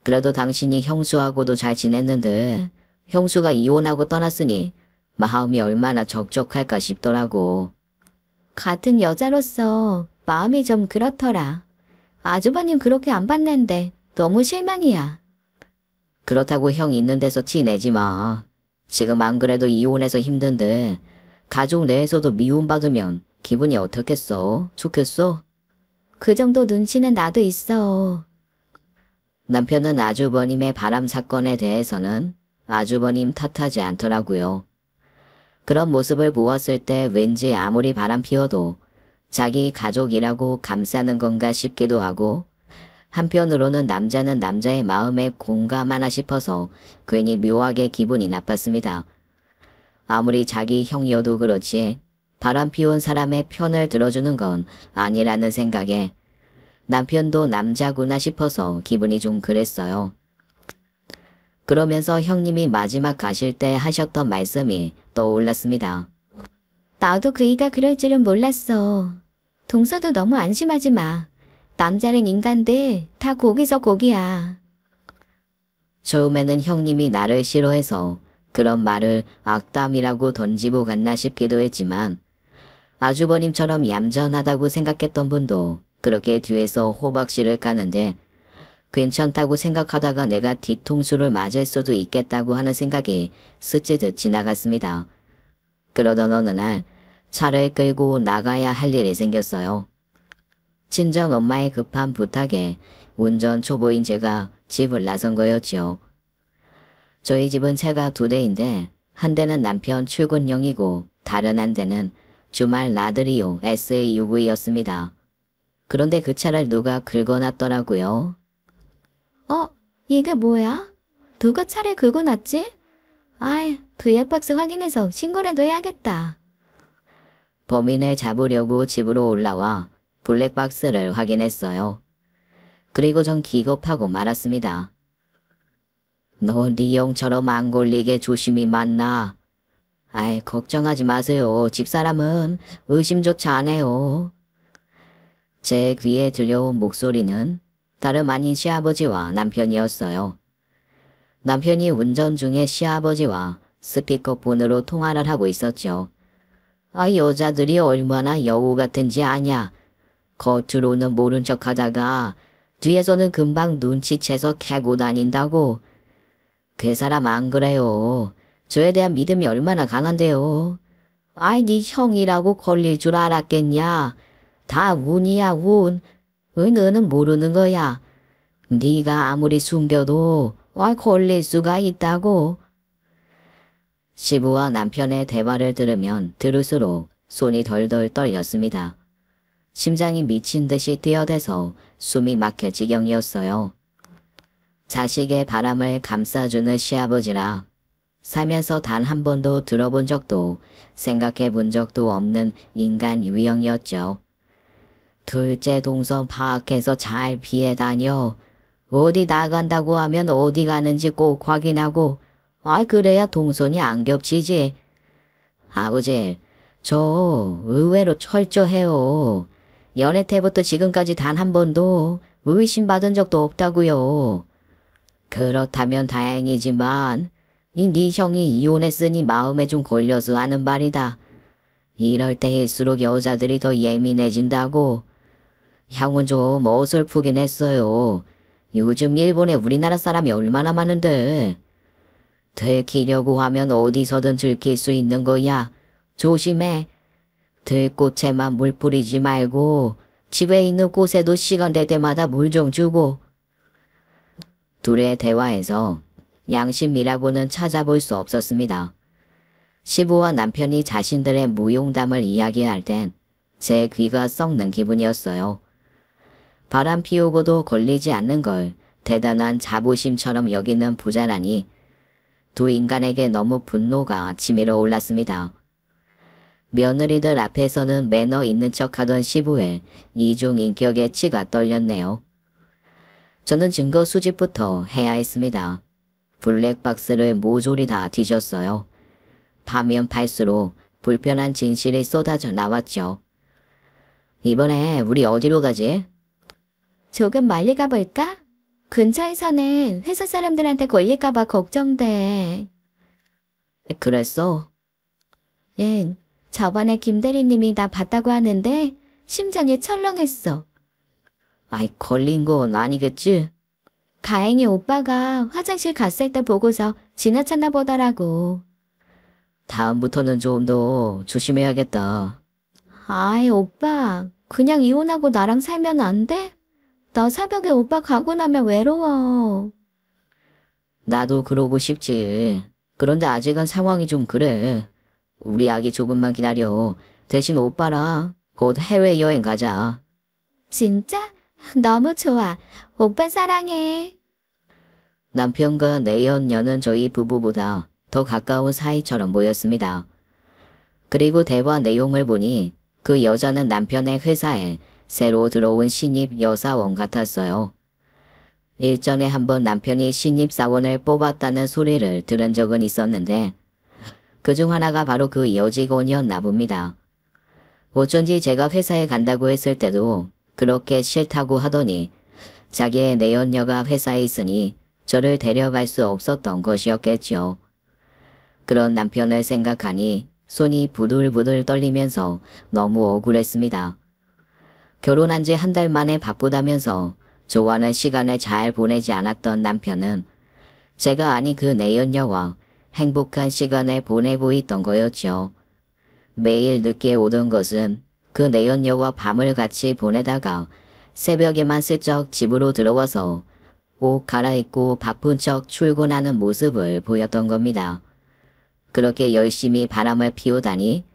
[SPEAKER 1] 그래도 당신이 형수하고도 잘 지냈는데 형수가 이혼하고 떠났으니 마음이 얼마나 적적할까 싶더라고.
[SPEAKER 2] 같은 여자로서 마음이 좀 그렇더라. 아주버님 그렇게 안 봤는데 너무 실망이야.
[SPEAKER 1] 그렇다고 형 있는 데서 티 내지 마. 지금 안 그래도 이혼해서 힘든데 가족 내에서도 미움받으면 기분이 어떻겠어? 좋겠어?
[SPEAKER 2] 그 정도 눈치는 나도 있어.
[SPEAKER 1] 남편은 아주버님의 바람 사건에 대해서는 아주버님 탓하지 않더라고요. 그런 모습을 보았을 때 왠지 아무리 바람 피워도 자기 가족이라고 감싸는 건가 싶기도 하고 한편으로는 남자는 남자의 마음에 공감하나 싶어서 괜히 묘하게 기분이 나빴습니다. 아무리 자기 형이어도 그렇지 바람 피운 사람의 편을 들어주는 건 아니라는 생각에 남편도 남자구나 싶어서 기분이 좀 그랬어요. 그러면서 형님이 마지막 가실 때 하셨던 말씀이 떠올랐습니다.
[SPEAKER 2] 나도 그이가 그럴 줄은 몰랐어. 동서도 너무 안심하지 마. 남자는 인간들 다 고기서 고기야.
[SPEAKER 1] 처음에는 형님이 나를 싫어해서 그런 말을 악담이라고 던지고 갔나 싶기도 했지만 아주버님처럼 얌전하다고 생각했던 분도 그렇게 뒤에서 호박씨를 까는데 괜찮다고 생각하다가 내가 뒤통수를 맞을 수도 있겠다고 하는 생각이 스치듯 지나갔습니다. 그러던 어느 날 차를 끌고 나가야 할 일이 생겼어요. 친정 엄마의 급한 부탁에 운전 초보인 제가 집을 나선 거였지요. 저희 집은 차가 2대인데 한 대는 남편 출근용이고 다른 한 대는 주말 나들이용 SUV였습니다. 그런데 그 차를 누가 긁어놨더라고요.
[SPEAKER 2] 이게 뭐야? 누가 차를 긁어놨지? 블랙박스 확인해서 신고라도 해야겠다.
[SPEAKER 1] 범인을 잡으려고 집으로 올라와 블랙박스를 확인했어요. 그리고 전 기겁하고 말았습니다. 너 네 형처럼 안 걸리게 조심히 만나. 걱정하지 마세요. 집사람은 의심조차 안 해요. 제 귀에 들려온 목소리는 다름 아닌 시아버지와 남편이었어요. 남편이 운전 중에 시아버지와 스피커폰으로 통화를 하고 있었죠. 여자들이 얼마나 여우 같은지 아냐. 겉으로는 모른 척 하다가 뒤에서는 금방 눈치채서 캐고 다닌다고. 그 사람 안 그래요. 저에 대한 믿음이 얼마나 강한데요. 네 형이라고 걸릴 줄 알았겠냐. 다 운이야 운. 너는 모르는 거야. 네가 아무리 숨겨도 걸릴 수가 있다고. 시부와 남편의 대화를 들으면 들을수록 손이 덜덜 떨렸습니다. 심장이 미친 듯이 뛰어대서 숨이 막힐 지경이었어요. 자식의 바람을 감싸주는 시아버지라 살면서 단 한 번도 들어본 적도 생각해 본 적도 없는 인간 유형이었죠. 둘째 동선 파악해서 잘 피해 다녀. 어디 나간다고 하면 어디 가는지 꼭 확인하고 그래야 동선이 안 겹치지. 아버지, 저 의외로 철저해요. 연애 때부터 지금까지 단 한 번도 의심받은 적도 없다고요. 그렇다면 다행이지만 네 형이 이혼했으니 마음에 좀 걸려서 하는 말이다. 이럴 때일수록 여자들이 더 예민해진다고. 형은 좀 어설프긴 했어요. 요즘 일본에 우리나라 사람이 얼마나 많은데. 들키려고 하면 어디서든 들킬 수 있는 거야. 조심해. 들꽃에만 물 뿌리지 말고 집에 있는 꽃에도 시간 될 때마다 물 좀 주고. 둘의 대화에서 양심이라고는 찾아볼 수 없었습니다. 시부와 남편이 자신들의 무용담을 이야기할 땐 제 귀가 썩는 기분이었어요. 바람 피우고도 걸리지 않는 걸 대단한 자부심처럼 여기는 부자라니 두 인간에게 너무 분노가 치밀어 올랐습니다. 며느리들 앞에서는 매너 있는 척하던 시부의 이중인격의 치가 떨렸네요. 저는 증거 수집부터 해야 했습니다. 블랙박스를 모조리 다 뒤졌어요. 파면 팔수록 불편한 진실이 쏟아져 나왔죠. 이번에 우리 어디로 가지?
[SPEAKER 2] 조금 멀리 가볼까? 근처에서는 회사 사람들한테 걸릴까봐 걱정돼.
[SPEAKER 1] 그랬어?
[SPEAKER 2] 예, 저번에 김 대리님이 나 봤다고 하는데 심장이 철렁했어.
[SPEAKER 1] 아이, 걸린 건 아니겠지?
[SPEAKER 2] 다행히 오빠가 화장실 갔을 때 보고서 지나쳤나 보더라고.
[SPEAKER 1] 다음부터는 좀 더 조심해야겠다.
[SPEAKER 2] 아이, 오빠, 그냥 이혼하고 나랑 살면 안 돼? 나 새벽에 오빠 가고 나면 외로워.
[SPEAKER 1] 나도 그러고 싶지. 그런데 아직은 상황이 좀 그래. 우리 아기 조금만 기다려. 대신 오빠랑 곧 해외여행 가자.
[SPEAKER 2] 진짜? 너무 좋아. 오빠 사랑해.
[SPEAKER 1] 남편과 내연녀는 저희 부부보다 더 가까운 사이처럼 보였습니다. 그리고 대화 내용을 보니 그 여자는 남편의 회사에 새로 들어온 신입 여사원 같았어요. 일전에 한번 남편이 신입사원을 뽑았다는 소리를 들은 적은 있었는데 그중 하나가 바로 그 여직원이었나 봅니다. 어쩐지 제가 회사에 간다고 했을 때도 그렇게 싫다고 하더니 자기의 내연녀가 회사에 있으니 저를 데려갈 수 없었던 것이었겠죠. 그런 남편을 생각하니 손이 부들부들 떨리면서 너무 억울했습니다. 결혼한 지 한 달 만에 바쁘다면서 좋아하는 시간을 잘 보내지 않았던 남편은 제가 아닌 그 내연녀와 행복한 시간을 보내고 있던 거였죠. 매일 늦게 오던 것은 그 내연녀와 밤을 같이 보내다가 새벽에만 슬쩍 집으로 들어와서 옷 갈아입고 바쁜 척 출근하는 모습을 보였던 겁니다. 그렇게 열심히 바람을 피우다니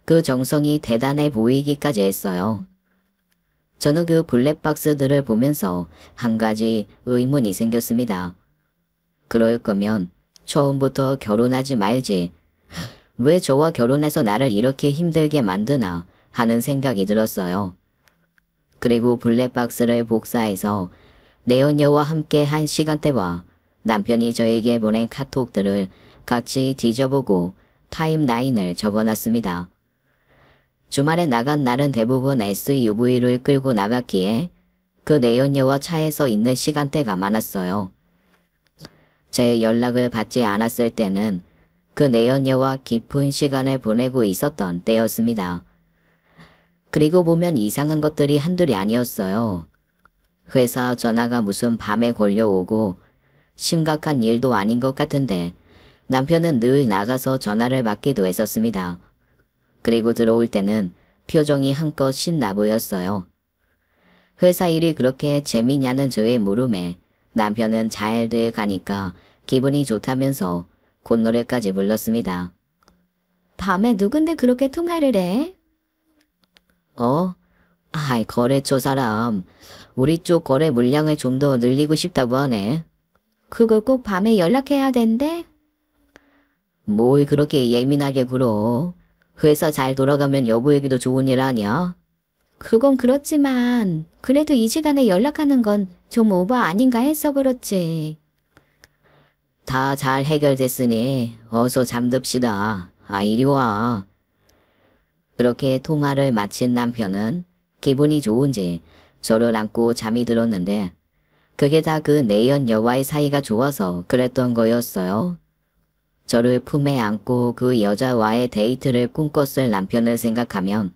[SPEAKER 1] 그 정성이 대단해 보이기까지 했어요. 저는 그 블랙박스들을 보면서 한 가지 의문이 생겼습니다. 그럴 거면 처음부터 결혼하지 말지. 왜 저와 결혼해서 나를 이렇게 힘들게 만드나 하는 생각이 들었어요. 그리고 블랙박스를 복사해서 내연녀와 함께 한 시간대와 남편이 저에게 보낸 카톡들을 같이 뒤져보고 타임라인을 적어놨습니다. 주말에 나간 날은 대부분 SUV를 끌고 나갔기에 그 내연녀와 차에서 있는 시간대가 많았어요. 제 연락을 받지 않았을 때는 그 내연녀와 깊은 시간을 보내고 있었던 때였습니다. 그리고 보면 이상한 것들이 한둘이 아니었어요. 회사 전화가 무슨 밤에 걸려오고 심각한 일도 아닌 것 같은데 남편은 늘 나가서 전화를 받기도 했었습니다. 그리고 들어올 때는 표정이 한껏 신나 보였어요. 회사 일이 그렇게 재미냐는 저의 물음에 남편은 잘들 가니까 기분이 좋다면서 콧노래까지 불렀습니다.
[SPEAKER 2] 밤에 누군데 그렇게 통화를 해?
[SPEAKER 1] 아이, 거래처 사람. 우리 쪽 거래 물량을 좀 더 늘리고 싶다고 하네.
[SPEAKER 2] 그걸 꼭 밤에 연락해야 된대?
[SPEAKER 1] 뭘 그렇게 예민하게 굴어. 회사 잘 돌아가면 여보에게도 좋은 일 아니야?
[SPEAKER 2] 그건 그렇지만 그래도 이 시간에 연락하는 건 좀 오버 아닌가 해서 그렇지.
[SPEAKER 1] 다 잘 해결됐으니 어서 잠듭시다. 이리 와. 그렇게 통화를 마친 남편은 기분이 좋은지 저를 안고 잠이 들었는데 그게 다 그 내연 여와의 사이가 좋아서 그랬던 거였어요. 저를 품에 안고 그 여자와의 데이트를 꿈꿨을 남편을 생각하면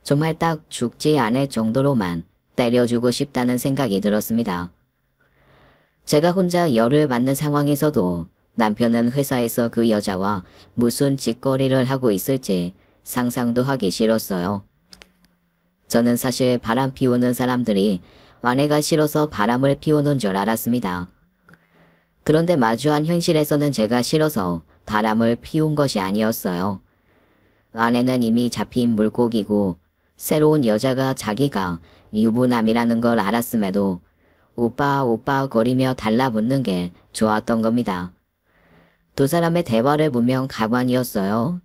[SPEAKER 1] 정말 딱 죽지 않을 정도로만 때려주고 싶다는 생각이 들었습니다. 제가 혼자 열을 받는 상황에서도 남편은 회사에서 그 여자와 무슨 짓거리를 하고 있을지 상상도 하기 싫었어요. 저는 사실 바람 피우는 사람들이 아내가 싫어서 바람을 피우는 줄 알았습니다. 그런데 마주한 현실에서는 제가 싫어서 바람을 피운 것이 아니었어요. 아내는 이미 잡힌 물고기고 새로운 여자가 자기가 유부남이라는 걸 알았음에도 오빠 오빠 거리며 달라붙는 게 좋았던 겁니다. 두 사람의 대화를 보면 가관이었어요.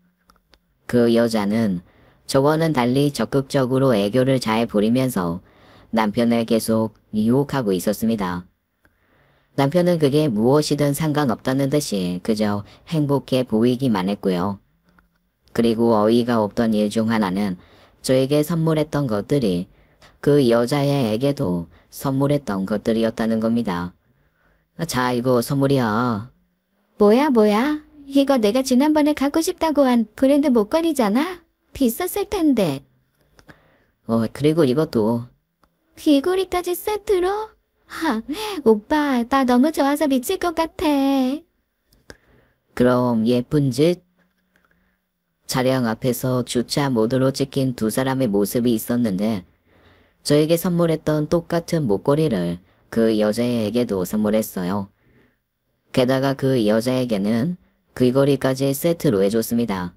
[SPEAKER 1] 그 여자는 저와는 달리 적극적으로 애교를 잘 부리면서 남편을 계속 유혹하고 있었습니다. 남편은 그게 무엇이든 상관없다는 듯이 그저 행복해 보이기만 했고요. 그리고 어이가 없던 일 중 하나는 저에게 선물했던 것들이 그 여자애에게도 선물했던 것들이었다는 겁니다. 자, 이거 선물이야.
[SPEAKER 2] 뭐야? 이거 내가 지난번에 갖고 싶다고 한 브랜드 목걸이잖아? 비쌌을 텐데.
[SPEAKER 1] 그리고 이것도.
[SPEAKER 2] 귀걸이까지 세트로? 오빠, 나 너무 좋아서 미칠 것 같아.
[SPEAKER 1] 그럼 예쁜 짓? 차량 앞에서 주차 모드로 찍힌 두 사람의 모습이 있었는데 저에게 선물했던 똑같은 목걸이를 그 여자에게도 선물했어요. 게다가 그 여자에게는 귀걸이까지 세트로 해줬습니다.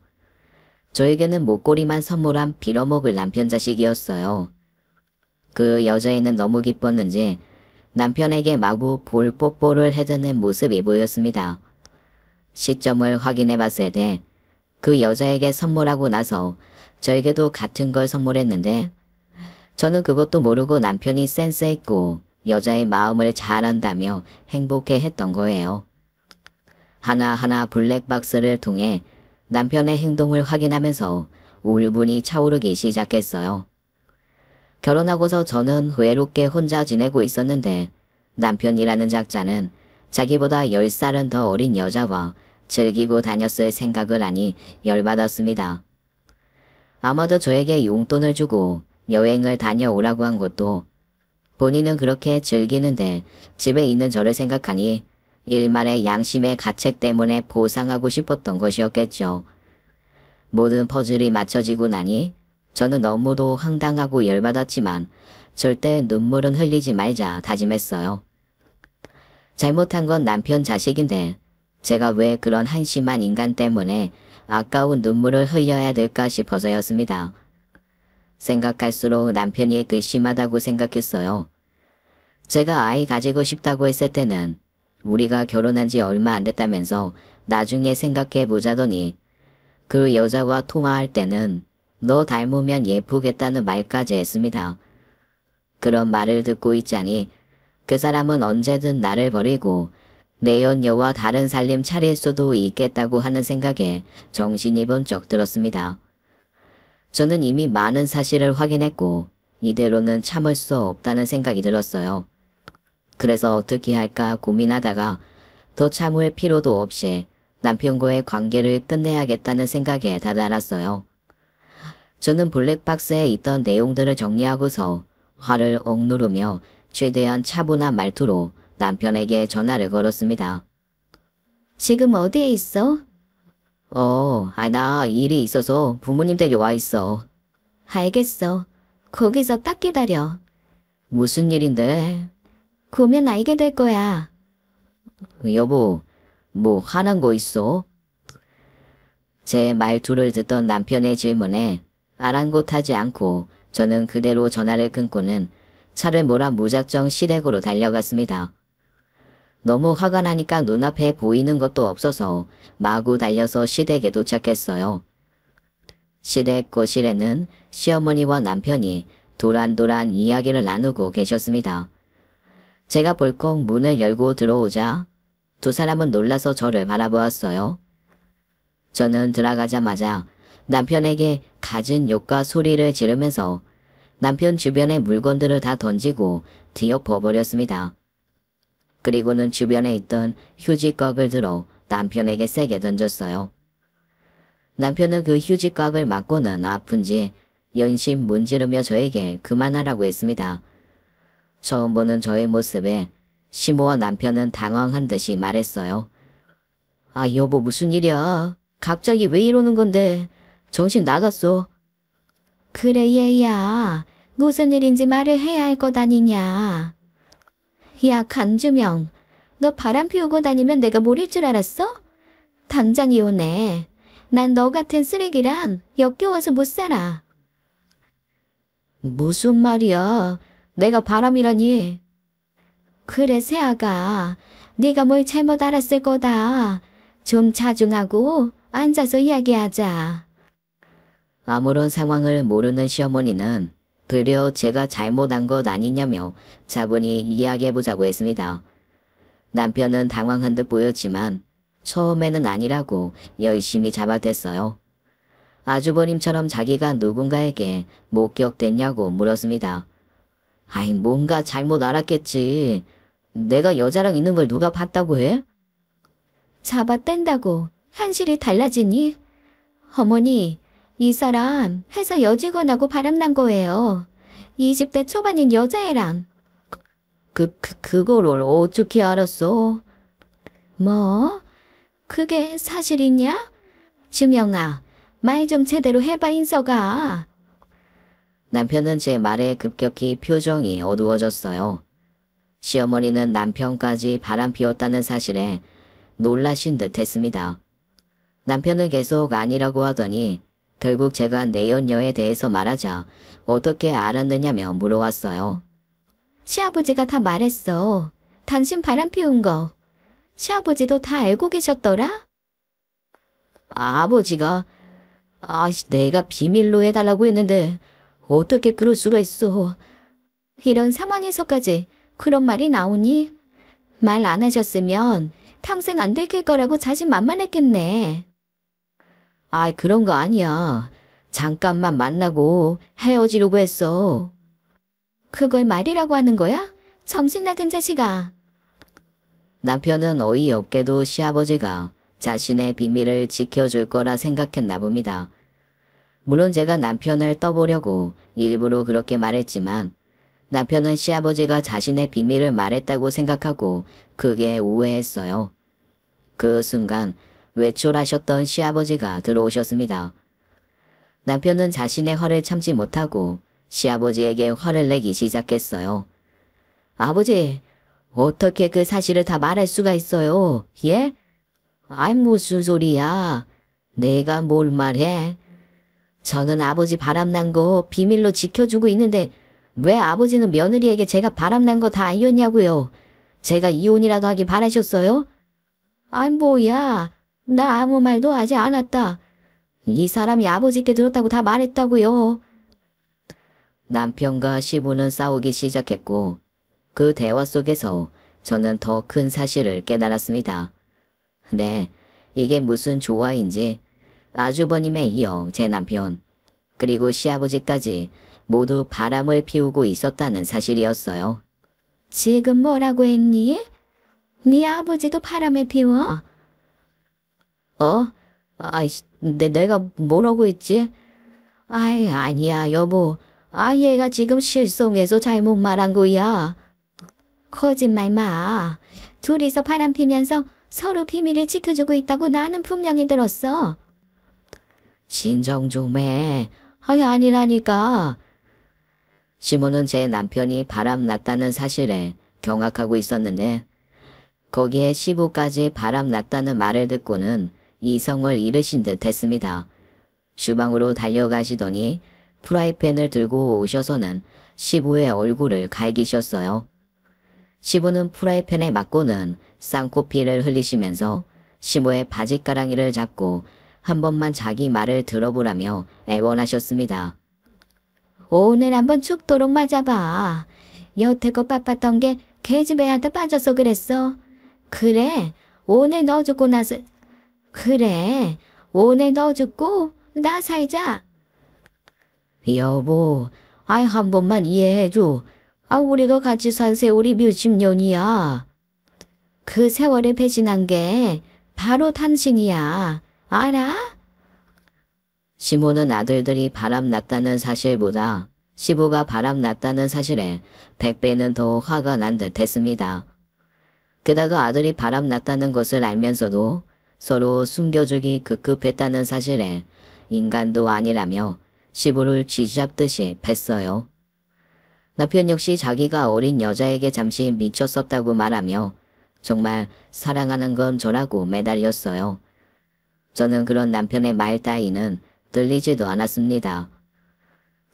[SPEAKER 1] 저에게는 목걸이만 선물한 빌어먹을 남편 자식이었어요. 그 여자애는 너무 기뻤는지 남편에게 마구 볼 뽀뽀를 해드는 모습이 보였습니다. 시점을 확인해 봤을 때 그 여자에게 선물하고 나서 저에게도 같은 걸 선물했는데 저는 그것도 모르고 남편이 센스 있고 여자의 마음을 잘 안다며 행복해 했던 거예요. 하나하나 블랙박스를 통해 남편의 행동을 확인하면서 울분이 차오르기 시작했어요. 결혼하고서 저는 외롭게 혼자 지내고 있었는데 남편이라는 작자는 자기보다 10살은 더 어린 여자와 즐기고 다녔을 생각을 하니 열받았습니다. 아마도 저에게 용돈을 주고 여행을 다녀오라고 한 것도 본인은 그렇게 즐기는데 집에 있는 저를 생각하니 일말의 양심의 가책 때문에 보상하고 싶었던 것이었겠죠. 모든 퍼즐이 맞춰지고 나니 저는 너무도 황당하고 열받았지만 절대 눈물은 흘리지 말자 다짐했어요. 잘못한 건 남편 자식인데 제가 왜 그런 한심한 인간 때문에 아까운 눈물을 흘려야 될까 싶어서였습니다. 생각할수록 남편이 괘씸하다고 생각했어요. 제가 아이 가지고 싶다고 했을 때는 우리가 결혼한 지 얼마 안 됐다면서 나중에 생각해 보자더니 그 여자와 통화할 때는 너 닮으면 예쁘겠다는 말까지 했습니다. 그런 말을 듣고 있자니 그 사람은 언제든 나를 버리고 내연녀와 다른 살림 차릴 수도 있겠다고 하는 생각에 정신이 번쩍 들었습니다. 저는 이미 많은 사실을 확인했고 이대로는 참을 수 없다는 생각이 들었어요. 그래서 어떻게 할까 고민하다가 더 참을 필요도 없이 남편과의 관계를 끝내야겠다는 생각에 다다랐어요. 저는 블랙박스에 있던 내용들을 정리하고서 화를 억누르며 최대한 차분한 말투로 남편에게 전화를 걸었습니다.
[SPEAKER 2] 지금 어디에 있어?
[SPEAKER 1] 나 일이 있어서 부모님 댁에 와 있어.
[SPEAKER 2] 알겠어. 거기서 딱 기다려.
[SPEAKER 1] 무슨 일인데?
[SPEAKER 2] 보면 알게 될 거야.
[SPEAKER 1] 여보, 뭐 화난 거 있어? 제 말투를 듣던 남편의 질문에 아랑곳하지 않고 저는 그대로 전화를 끊고는 차를 몰아 무작정 시댁으로 달려갔습니다. 너무 화가 나니까 눈앞에 보이는 것도 없어서 마구 달려서 시댁에 도착했어요. 시댁 거실에는 시어머니와 남편이 도란도란 이야기를 나누고 계셨습니다. 제가 벌컥 문을 열고 들어오자 두 사람은 놀라서 저를 바라보았어요. 저는 들어가자마자 남편에게 갖은 욕과 소리를 지르면서 남편 주변의 물건들을 다 던지고 뒤엎어 버렸습니다. 그리고는 주변에 있던 휴지꺽을 들어 남편에게 세게 던졌어요. 남편은 그 휴지꺽을 맞고는 아픈지 연신 문지르며 저에게 그만하라고 했습니다. 처음 보는 저의 모습에 시모와 남편은 당황한 듯이 말했어요. 아, 여보, 무슨 일이야? 갑자기 왜 이러는 건데? 정신 나갔어.
[SPEAKER 2] 그래 얘야. 무슨 일인지 말을 해야 할 것 아니냐. 야 간주명. 너 바람 피우고 다니면 내가 모를 줄 알았어? 당장 이혼해. 난 너 같은 쓰레기랑 역겨워서 못 살아.
[SPEAKER 1] 무슨 말이야? 내가 바람이라니.
[SPEAKER 2] 그래 새아가. 네가 뭘 잘못 알았을 거다. 좀 자중하고 앉아서 이야기하자.
[SPEAKER 1] 아무런 상황을 모르는 시어머니는 그려 제가 잘못한 것 아니냐며 차분히 이야기해보자고 했습니다. 남편은 당황한 듯 보였지만 처음에는 아니라고 열심히 잡아댔어요. 아주버님처럼 자기가 누군가에게 목격됐냐고 물었습니다. 아이, 뭔가 잘못 알았겠지. 내가 여자랑 있는 걸 누가 봤다고 해?
[SPEAKER 2] 잡아뗀다고 현실이 달라지니? 어머니, 이 사람 회사 여직원하고 바람난 거예요. 20대 초반인 여자애랑.
[SPEAKER 1] 그거를 어떻게 알았어?
[SPEAKER 2] 뭐? 그게 사실이냐? 주명아, 말 좀 제대로 해봐 인서가.
[SPEAKER 1] 남편은 제 말에 급격히 표정이 어두워졌어요. 시어머니는 남편까지 바람 피웠다는 사실에 놀라신 듯 했습니다. 남편은 계속 아니라고 하더니 결국 제가 내연녀에 대해서 말하자 어떻게 알았느냐며 물어왔어요.
[SPEAKER 2] 시아버지가 다 말했어. 당신 바람 피운 거. 시아버지도 다 알고 계셨더라?
[SPEAKER 1] 아버지가 내가 비밀로 해달라고 했는데 어떻게 그럴 수가 있어.
[SPEAKER 2] 이런 상황에서까지 그런 말이 나오니? 말 안 하셨으면 평생 안 들킬 거라고 자신만만했겠네.
[SPEAKER 1] 그런 거 아니야. 잠깐만 만나고 헤어지려고 했어.
[SPEAKER 2] 그걸 말이라고 하는 거야? 정신 나간 자식아.
[SPEAKER 1] 남편은 어이없게도 시아버지가 자신의 비밀을 지켜줄 거라 생각했나 봅니다. 물론 제가 남편을 떠보려고 일부러 그렇게 말했지만 남편은 시아버지가 자신의 비밀을 말했다고 생각하고 그게 오해했어요. 그 순간 외출하셨던 시아버지가 들어오셨습니다. 남편은 자신의 화를 참지 못하고 시아버지에게 화를 내기 시작했어요. 아버지, 어떻게 그 사실을 다 말할 수가 있어요? 예? 무슨 소리야. 내가 뭘 말해? 저는 아버지 바람난 거 비밀로 지켜주고 있는데 왜 아버지는 며느리에게 제가 바람난 거 다 알렸냐고요? 제가 이혼이라도 하길 바라셨어요?
[SPEAKER 2] 뭐야. 나 아무 말도 하지 않았다. 이 사람이 아버지께 들었다고 다 말했다고요.
[SPEAKER 1] 남편과 시부는 싸우기 시작했고 그 대화 속에서 저는 더 큰 사실을 깨달았습니다. 네, 이게 무슨 조화인지 아주버님에 이어 제 남편 그리고 시아버지까지 모두 바람을 피우고 있었다는 사실이었어요.
[SPEAKER 2] 지금 뭐라고 했니? 네 아버지도 바람을 피워?
[SPEAKER 1] 내가 뭐라고 했지?
[SPEAKER 2] 아니야 여보. 얘가 지금 실성해서 잘못 말한 거야. 거짓말 마. 둘이서 바람 피면서 서로 비밀을 지켜주고 있다고 나는 분명히 들었어.
[SPEAKER 1] 진정 좀 해.
[SPEAKER 2] 아니라니까.
[SPEAKER 1] 시모는 제 남편이 바람났다는 사실에 경악하고 있었는데 거기에 시부까지 바람났다는 말을 듣고는 이성을 잃으신 듯 했습니다. 주방으로 달려가시더니 프라이팬을 들고 오셔서는 시부의 얼굴을 갈기셨어요. 시부는 프라이팬에 맞고는 쌍코피를 흘리시면서 시부의 바지가랑이를 잡고 한 번만 자기 말을 들어보라며 애원하셨습니다.
[SPEAKER 2] 오늘 한번 죽도록 맞아봐. 여태껏 바빴던 게 계집애한테 빠져서 그랬어. 그래, 오늘 너 죽고 나서. 그래, 오늘 너 죽고 나 살자.
[SPEAKER 1] 여보, 한 번만 이해해줘. 우리가 같이 산 세월이 몇십 년이야.
[SPEAKER 2] 그 세월에 배신한 게 바로 당신이야. 알아?
[SPEAKER 1] 시모는 아들들이 바람났다는 사실보다 시부가 바람났다는 사실에 100배는 더 화가 난 듯 했습니다. 게다가 아들이 바람났다는 것을 알면서도 서로 숨겨주기 급급했다는 사실에 인간도 아니라며 시부를 쥐잡듯이 팼어요. 남편 역시 자기가 어린 여자에게 잠시 미쳤었다고 말하며 정말 사랑하는 건 저라고 매달렸어요. 저는 그런 남편의 말 따위는 들리지도 않았습니다.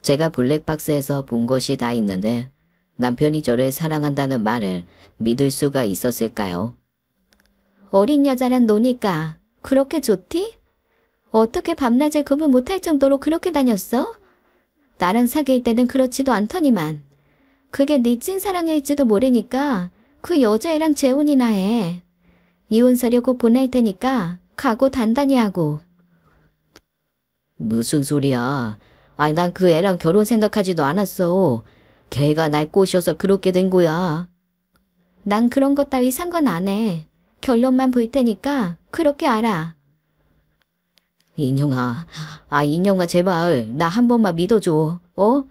[SPEAKER 1] 제가 블랙박스에서 본 것이 다 있는데 남편이 저를 사랑한다는 말을 믿을 수가 있었을까요?
[SPEAKER 2] 어린 여자랑 노니까 그렇게 좋디? 어떻게 밤낮을 구분 못할 정도로 그렇게 다녔어? 나랑 사귈 때는 그렇지도 않더니만. 그게 네 찐사랑일지도 모르니까 그 여자애랑 재혼이나 해. 이혼 서류 곧 보낼 테니까 각오 단단히 하고.
[SPEAKER 1] 무슨 소리야. 아니 난 그 애랑 결혼 생각하지도 않았어. 걔가 날 꼬셔서 그렇게 된 거야.
[SPEAKER 2] 난 그런 것 따위 상관 안 해. 결론만 볼 테니까 그렇게 알아.
[SPEAKER 1] 인형아. 인형아 제발 나 한 번만 믿어줘. 어?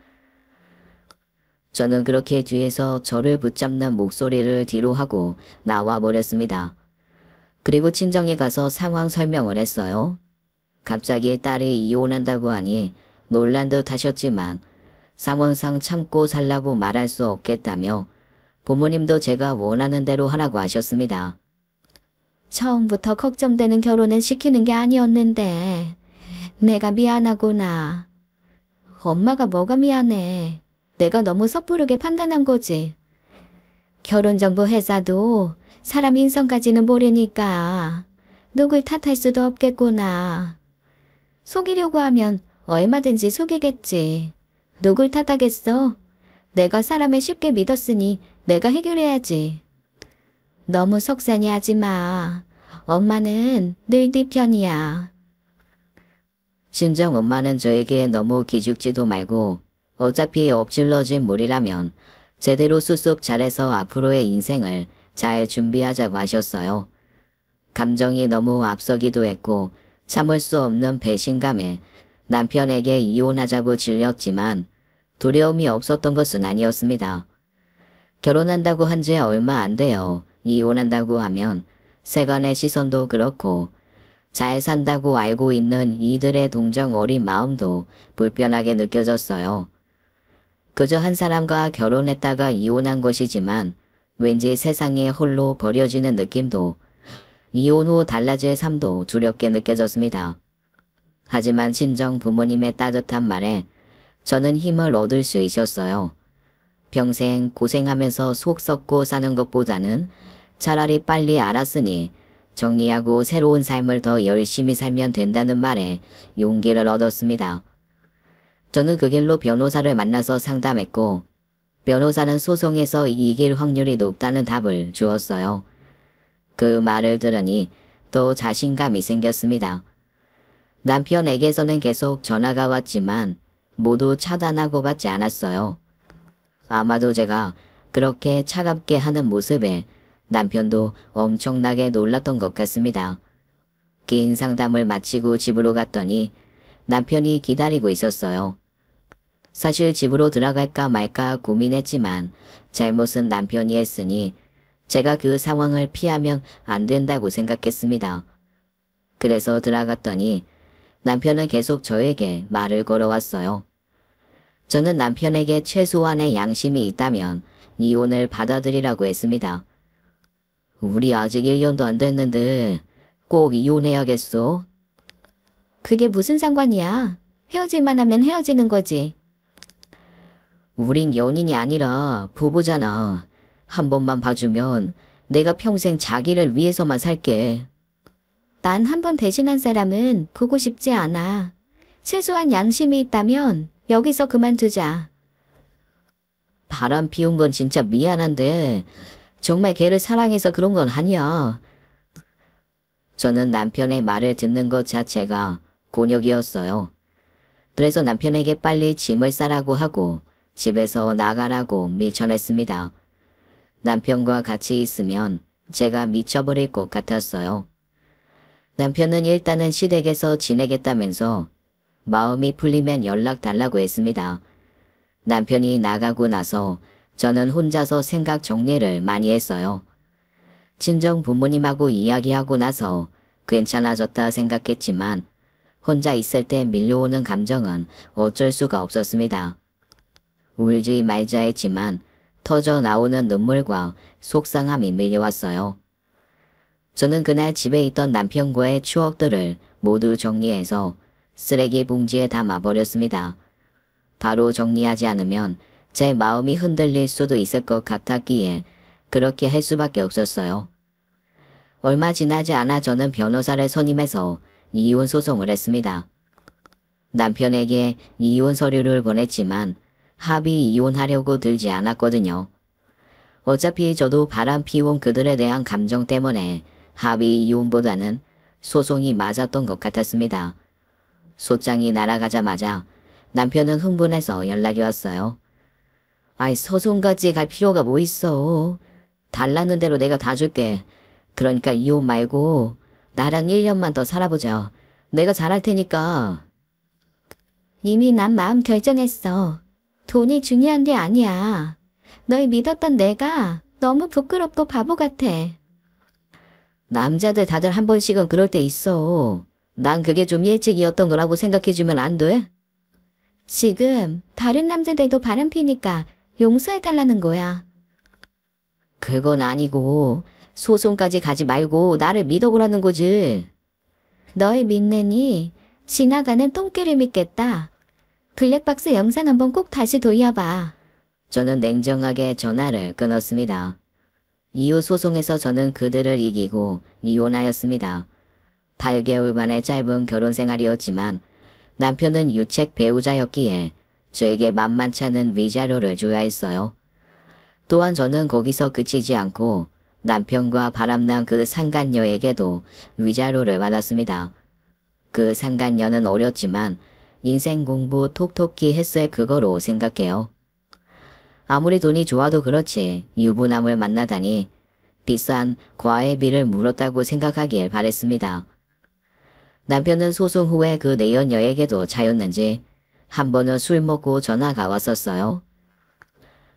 [SPEAKER 1] 저는 그렇게 뒤에서 저를 붙잡는 목소리를 뒤로 하고 나와 버렸습니다. 그리고 친정에 가서 상황 설명을 했어요. 갑자기 딸이 이혼한다고 하니 놀란 듯 하셨지만 상황상 참고 살라고 말할 수 없겠다며 부모님도 제가 원하는 대로 하라고 하셨습니다.
[SPEAKER 2] 처음부터 걱정되는 결혼은 시키는 게 아니었는데 내가 미안하구나. 엄마가 뭐가 미안해. 내가 너무 섣부르게 판단한 거지. 결혼정보 회사도 사람 인성까지는 모르니까 누굴 탓할 수도 없겠구나. 속이려고 하면 얼마든지 속이겠지. 누굴 탓하겠어? 내가 사람을 쉽게 믿었으니 내가 해결해야지. 너무 속상해 하지 마. 엄마는 늘 네 편이야.
[SPEAKER 1] 친정 엄마는 저에게 너무 기죽지도 말고 어차피 엎질러진 물이라면 제대로 쑥쑥 잘해서 앞으로의 인생을 잘 준비하자고 하셨어요. 감정이 너무 앞서기도 했고 참을 수 없는 배신감에 남편에게 이혼하자고 질렸지만 두려움이 없었던 것은 아니었습니다. 결혼한다고 한 지 얼마 안 돼요. 이혼한다고 하면 세간의 시선도 그렇고 잘 산다고 알고 있는 이들의 동정 어린 마음도 불편하게 느껴졌어요. 그저 한 사람과 결혼했다가 이혼한 것이지만 왠지 세상에 홀로 버려지는 느낌도 이혼 후 달라질 삶도 두렵게 느껴졌습니다. 하지만 친정 부모님의 따뜻한 말에 저는 힘을 얻을 수 있었어요. 평생 고생하면서 속 썩고 사는 것보다는 차라리 빨리 알았으니 정리하고 새로운 삶을 더 열심히 살면 된다는 말에 용기를 얻었습니다. 저는 그 길로 변호사를 만나서 상담했고 변호사는 소송에서 이길 확률이 높다는 답을 주었어요. 그 말을 들으니 또 자신감이 생겼습니다. 남편에게서는 계속 전화가 왔지만 모두 차단하고 받지 않았어요. 아마도 제가 그렇게 차갑게 하는 모습에 남편도 엄청나게 놀랐던 것 같습니다. 긴 상담을 마치고 집으로 갔더니 남편이 기다리고 있었어요. 사실 집으로 들어갈까 말까 고민했지만 잘못은 남편이 했으니 제가 그 상황을 피하면 안 된다고 생각했습니다. 그래서 들어갔더니 남편은 계속 저에게 말을 걸어왔어요. 저는 남편에게 최소한의 양심이 있다면 이혼을 받아들이라고 했습니다. 우리 아직 1년도 안 됐는데 꼭 이혼해야겠어?
[SPEAKER 2] 그게 무슨 상관이야? 헤어질만 하면 헤어지는 거지.
[SPEAKER 1] 우린 연인이 아니라 부부잖아. 한 번만 봐주면 내가 평생 자기를 위해서만 살게.
[SPEAKER 2] 난 한 번 대신한 사람은 보고 싶지 않아. 최소한 양심이 있다면 여기서 그만두자.
[SPEAKER 1] 바람 피운 건 진짜 미안한데 정말 걔를 사랑해서 그런 건 아니야. 저는 남편의 말을 듣는 것 자체가 곤욕이었어요. 그래서 남편에게 빨리 짐을 싸라고 하고 집에서 나가라고 밀쳐냈습니다. 남편과 같이 있으면 제가 미쳐버릴 것 같았어요. 남편은 일단은 시댁에서 지내겠다면서 마음이 풀리면 연락 달라고 했습니다. 남편이 나가고 나서 저는 혼자서 생각 정리를 많이 했어요. 친정 부모님하고 이야기하고 나서 괜찮아졌다 생각했지만 혼자 있을 때 밀려오는 감정은 어쩔 수가 없었습니다. 울지 말자 했지만 터져 나오는 눈물과 속상함이 밀려왔어요. 저는 그날 집에 있던 남편과의 추억들을 모두 정리해서 쓰레기 봉지에 담아버렸습니다. 바로 정리하지 않으면 제 마음이 흔들릴 수도 있을 것 같았기에 그렇게 할 수밖에 없었어요. 얼마 지나지 않아 저는 변호사를 선임해서 이혼 소송을 했습니다. 남편에게 이혼 서류를 보냈지만 합의 이혼하려고 들지 않았거든요. 어차피 저도 바람 피운 그들에 대한 감정 때문에 합의 이혼보다는 소송이 맞았던 것 같았습니다. 소장이 날아가자마자 남편은 흥분해서 연락이 왔어요. 아이, 소송까지 갈 필요가 뭐 있어. 달라는 대로 내가 다 줄게. 그러니까 이혼 말고 나랑 1년만 더 살아보자. 내가 잘할 테니까.
[SPEAKER 2] 이미 난 마음 결정했어. 돈이 중요한 게 아니야. 널 믿었던 내가 너무 부끄럽고 바보 같아.
[SPEAKER 1] 남자들 다들 한 번씩은 그럴 때 있어. 난 그게 좀 일찍이었던 거라고 생각해주면 안 돼?
[SPEAKER 2] 지금 다른 남자들도 바람피니까 용서해달라는 거야.
[SPEAKER 1] 그건 아니고 소송까지 가지 말고 나를 믿어보라는 거지.
[SPEAKER 2] 널 믿느니 지나가는 똥개를 믿겠다. 블랙박스 영상 한번 꼭 다시 돌려봐.
[SPEAKER 1] 저는 냉정하게 전화를 끊었습니다. 이후 소송에서 저는 그들을 이기고 이혼하였습니다. 8개월만의 짧은 결혼 생활이었지만 남편은 유책 배우자였기에 저에게 만만치 않은 위자료를 줘야 했어요. 또한 저는 거기서 그치지 않고 남편과 바람난 그 상간녀에게도 위자료를 받았습니다. 그 상간녀는 어렸지만 인생 공부 톡톡히 했을 그거로 생각해요. 아무리 돈이 좋아도 그렇지 유부남을 만나다니 비싼 과외비를 물었다고 생각하길 바랬습니다. 남편은 소송 후에 그 내연녀에게도 차였는지 한 번은 술 먹고 전화가 왔었어요.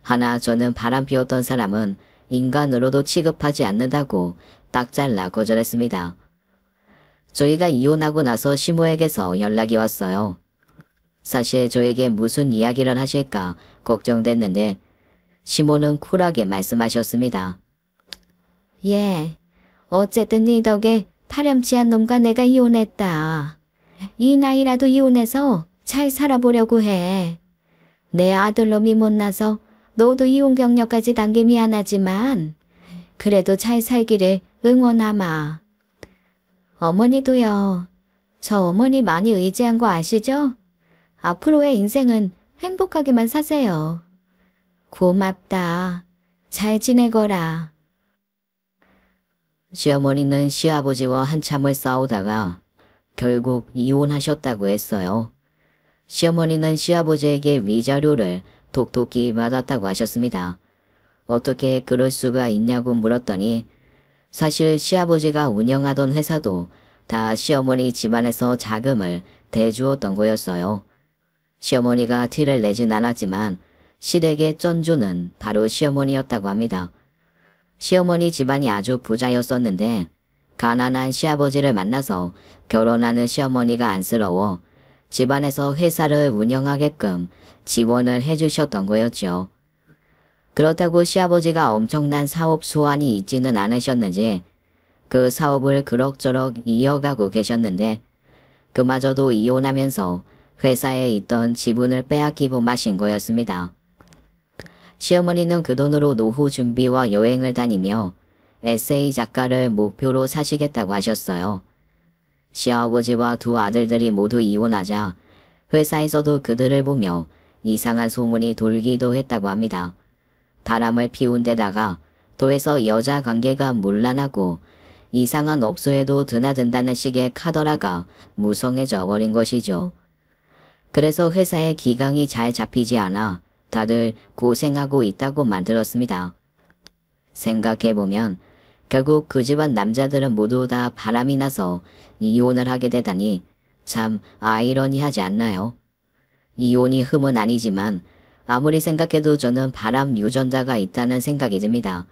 [SPEAKER 1] 하나 저는 바람 피웠던 사람은 인간으로도 취급하지 않는다고 딱 잘라 거절했습니다. 저희가 이혼하고 나서 시모에게서 연락이 왔어요. 사실 저에게 무슨 이야기를 하실까 걱정됐는데 시모는 쿨하게 말씀하셨습니다.
[SPEAKER 2] 예, 어쨌든 네 덕에 파렴치한 놈과 내가 이혼했다. 이 나이라도 이혼해서 잘 살아보려고 해. 내 아들놈이 못나서 너도 이혼 경력까지 단 게 미안하지만 그래도 잘 살기를 응원하마. 어머니도요. 저 어머니 많이 의지한 거 아시죠? 앞으로의 인생은 행복하게만 사세요. 고맙다. 잘 지내거라.
[SPEAKER 1] 시어머니는 시아버지와 한참을 싸우다가 결국 이혼하셨다고 했어요. 시어머니는 시아버지에게 위자료를 톡톡히 받았다고 하셨습니다. 어떻게 그럴 수가 있냐고 물었더니 사실 시아버지가 운영하던 회사도 다 시어머니 집안에서 자금을 대주었던 거였어요. 시어머니가 티를 내진 않았지만 시댁의 쩐주는 바로 시어머니였다고 합니다. 시어머니 집안이 아주 부자였었는데 가난한 시아버지를 만나서 결혼하는 시어머니가 안쓰러워 집안에서 회사를 운영하게끔 지원을 해주셨던 거였죠. 그렇다고 시아버지가 엄청난 사업 소환이 있지는 않으셨는지 그 사업을 그럭저럭 이어가고 계셨는데 그마저도 이혼하면서 회사에 있던 지분을 빼앗기고 마신 거였습니다. 시어머니는 그 돈으로 노후 준비와 여행을 다니며 에세이 작가를 목표로 사시겠다고 하셨어요. 시아버지와 두 아들들이 모두 이혼하자 회사에서도 그들을 보며 이상한 소문이 돌기도 했다고 합니다. 바람을 피운 데다가 도에서 여자 관계가 문란하고 이상한 업소에도 드나든다는 식의 카더라가 무성해져 버린 것이죠. 그래서 회사의 기강이 잘 잡히지 않아 다들 고생하고 있다고 만들었습니다. 생각해보면 결국 그 집안 남자들은 모두 다 바람이 나서 이혼을 하게 되다니 참 아이러니하지 않나요? 이혼이 흠은 아니지만 아무리 생각해도 저는 바람 유전자가 있다는 생각이 듭니다.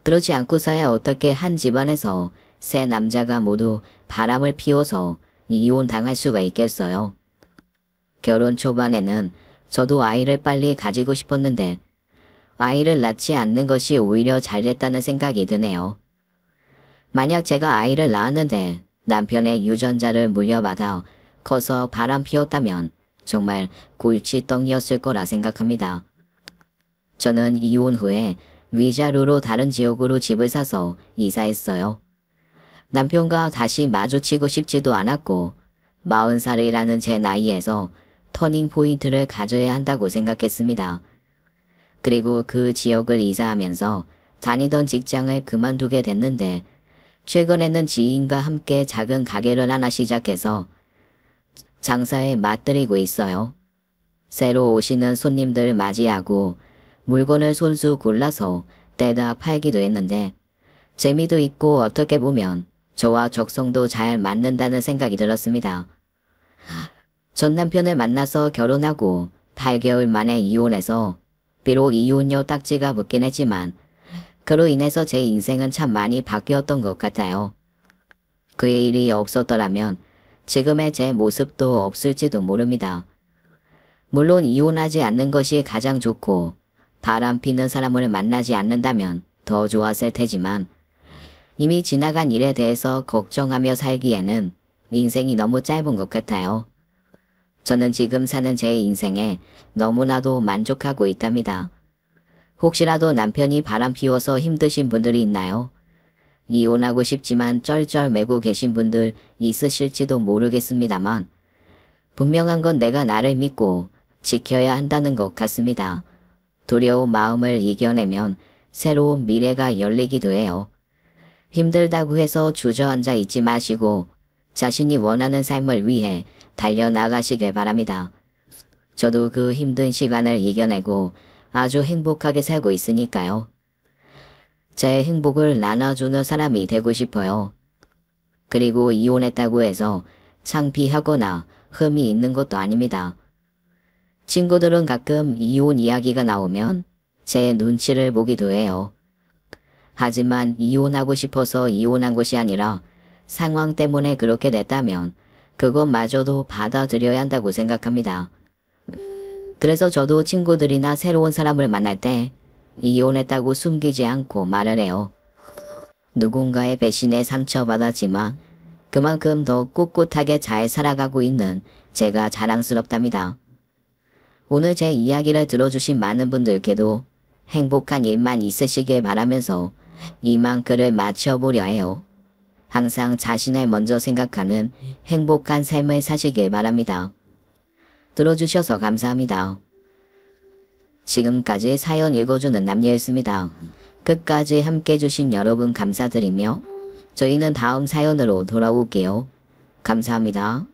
[SPEAKER 1] 그렇지 않고서야 어떻게 한 집안에서 세 남자가 모두 바람을 피워서 이혼당할 수가 있겠어요. 결혼 초반에는 저도 아이를 빨리 가지고 싶었는데 아이를 낳지 않는 것이 오히려 잘됐다는 생각이 드네요. 만약 제가 아이를 낳았는데 남편의 유전자를 물려받아 커서 바람 피웠다면 정말 골칫덩이었을 거라 생각합니다. 저는 이혼 후에 위자료로 다른 지역으로 집을 사서 이사했어요. 남편과 다시 마주치고 싶지도 않았고 40살이라는 제 나이에서 터닝 포인트를 가져야 한다고 생각했습니다. 그리고 그 지역을 이사하면서 다니던 직장을 그만두게 됐는데 최근에는 지인과 함께 작은 가게를 하나 시작해서 장사에 맞들이고 있어요. 새로 오시는 손님들 맞이하고 물건을 손수 골라서 떼다 팔기도 했는데 재미도 있고 어떻게 보면 저와 적성도 잘 맞는다는 생각이 들었습니다. 전 남편을 만나서 결혼하고 8개월 만에 이혼해서 비록 이혼녀 딱지가 붙긴 했지만 그로 인해서 제 인생은 참 많이 바뀌었던 것 같아요. 그의 일이 없었더라면 지금의 제 모습도 없을지도 모릅니다. 물론 이혼하지 않는 것이 가장 좋고 바람 피는 사람을 만나지 않는다면 더 좋았을 테지만 이미 지나간 일에 대해서 걱정하며 살기에는 인생이 너무 짧은 것 같아요. 저는 지금 사는 제 인생에 너무나도 만족하고 있답니다. 혹시라도 남편이 바람 피워서 힘드신 분들이 있나요? 이혼하고 싶지만 쩔쩔매고 계신 분들 있으실지도 모르겠습니다만 분명한 건 내가 나를 믿고 지켜야 한다는 것 같습니다. 두려운 마음을 이겨내면 새로운 미래가 열리기도 해요. 힘들다고 해서 주저앉아 있지 마시고 자신이 원하는 삶을 위해 달려나가시길 바랍니다. 저도 그 힘든 시간을 이겨내고 아주 행복하게 살고 있으니까요. 제 행복을 나눠주는 사람이 되고 싶어요. 그리고 이혼했다고 해서 창피하거나 흠이 있는 것도 아닙니다. 친구들은 가끔 이혼 이야기가 나오면 제 눈치를 보기도 해요. 하지만 이혼하고 싶어서 이혼한 것이 아니라 상황 때문에 그렇게 됐다면 그것마저도 받아들여야 한다고 생각합니다. 그래서 저도 친구들이나 새로운 사람을 만날 때 이혼했다고 숨기지 않고 말을 해요. 누군가의 배신에 상처받았지만 그만큼 더 꿋꿋하게 잘 살아가고 있는 제가 자랑스럽답니다. 오늘 제 이야기를 들어주신 많은 분들께도 행복한 일만 있으시길 바라면서 이만 글을 마쳐보려 해요. 항상 자신을 먼저 생각하는 행복한 삶을 사시길 바랍니다. 들어주셔서 감사합니다. 지금까지 사연 읽어주는 남녀였습니다. 끝까지 함께 해주신 여러분 감사드리며 저희는 다음 사연으로 돌아올게요. 감사합니다.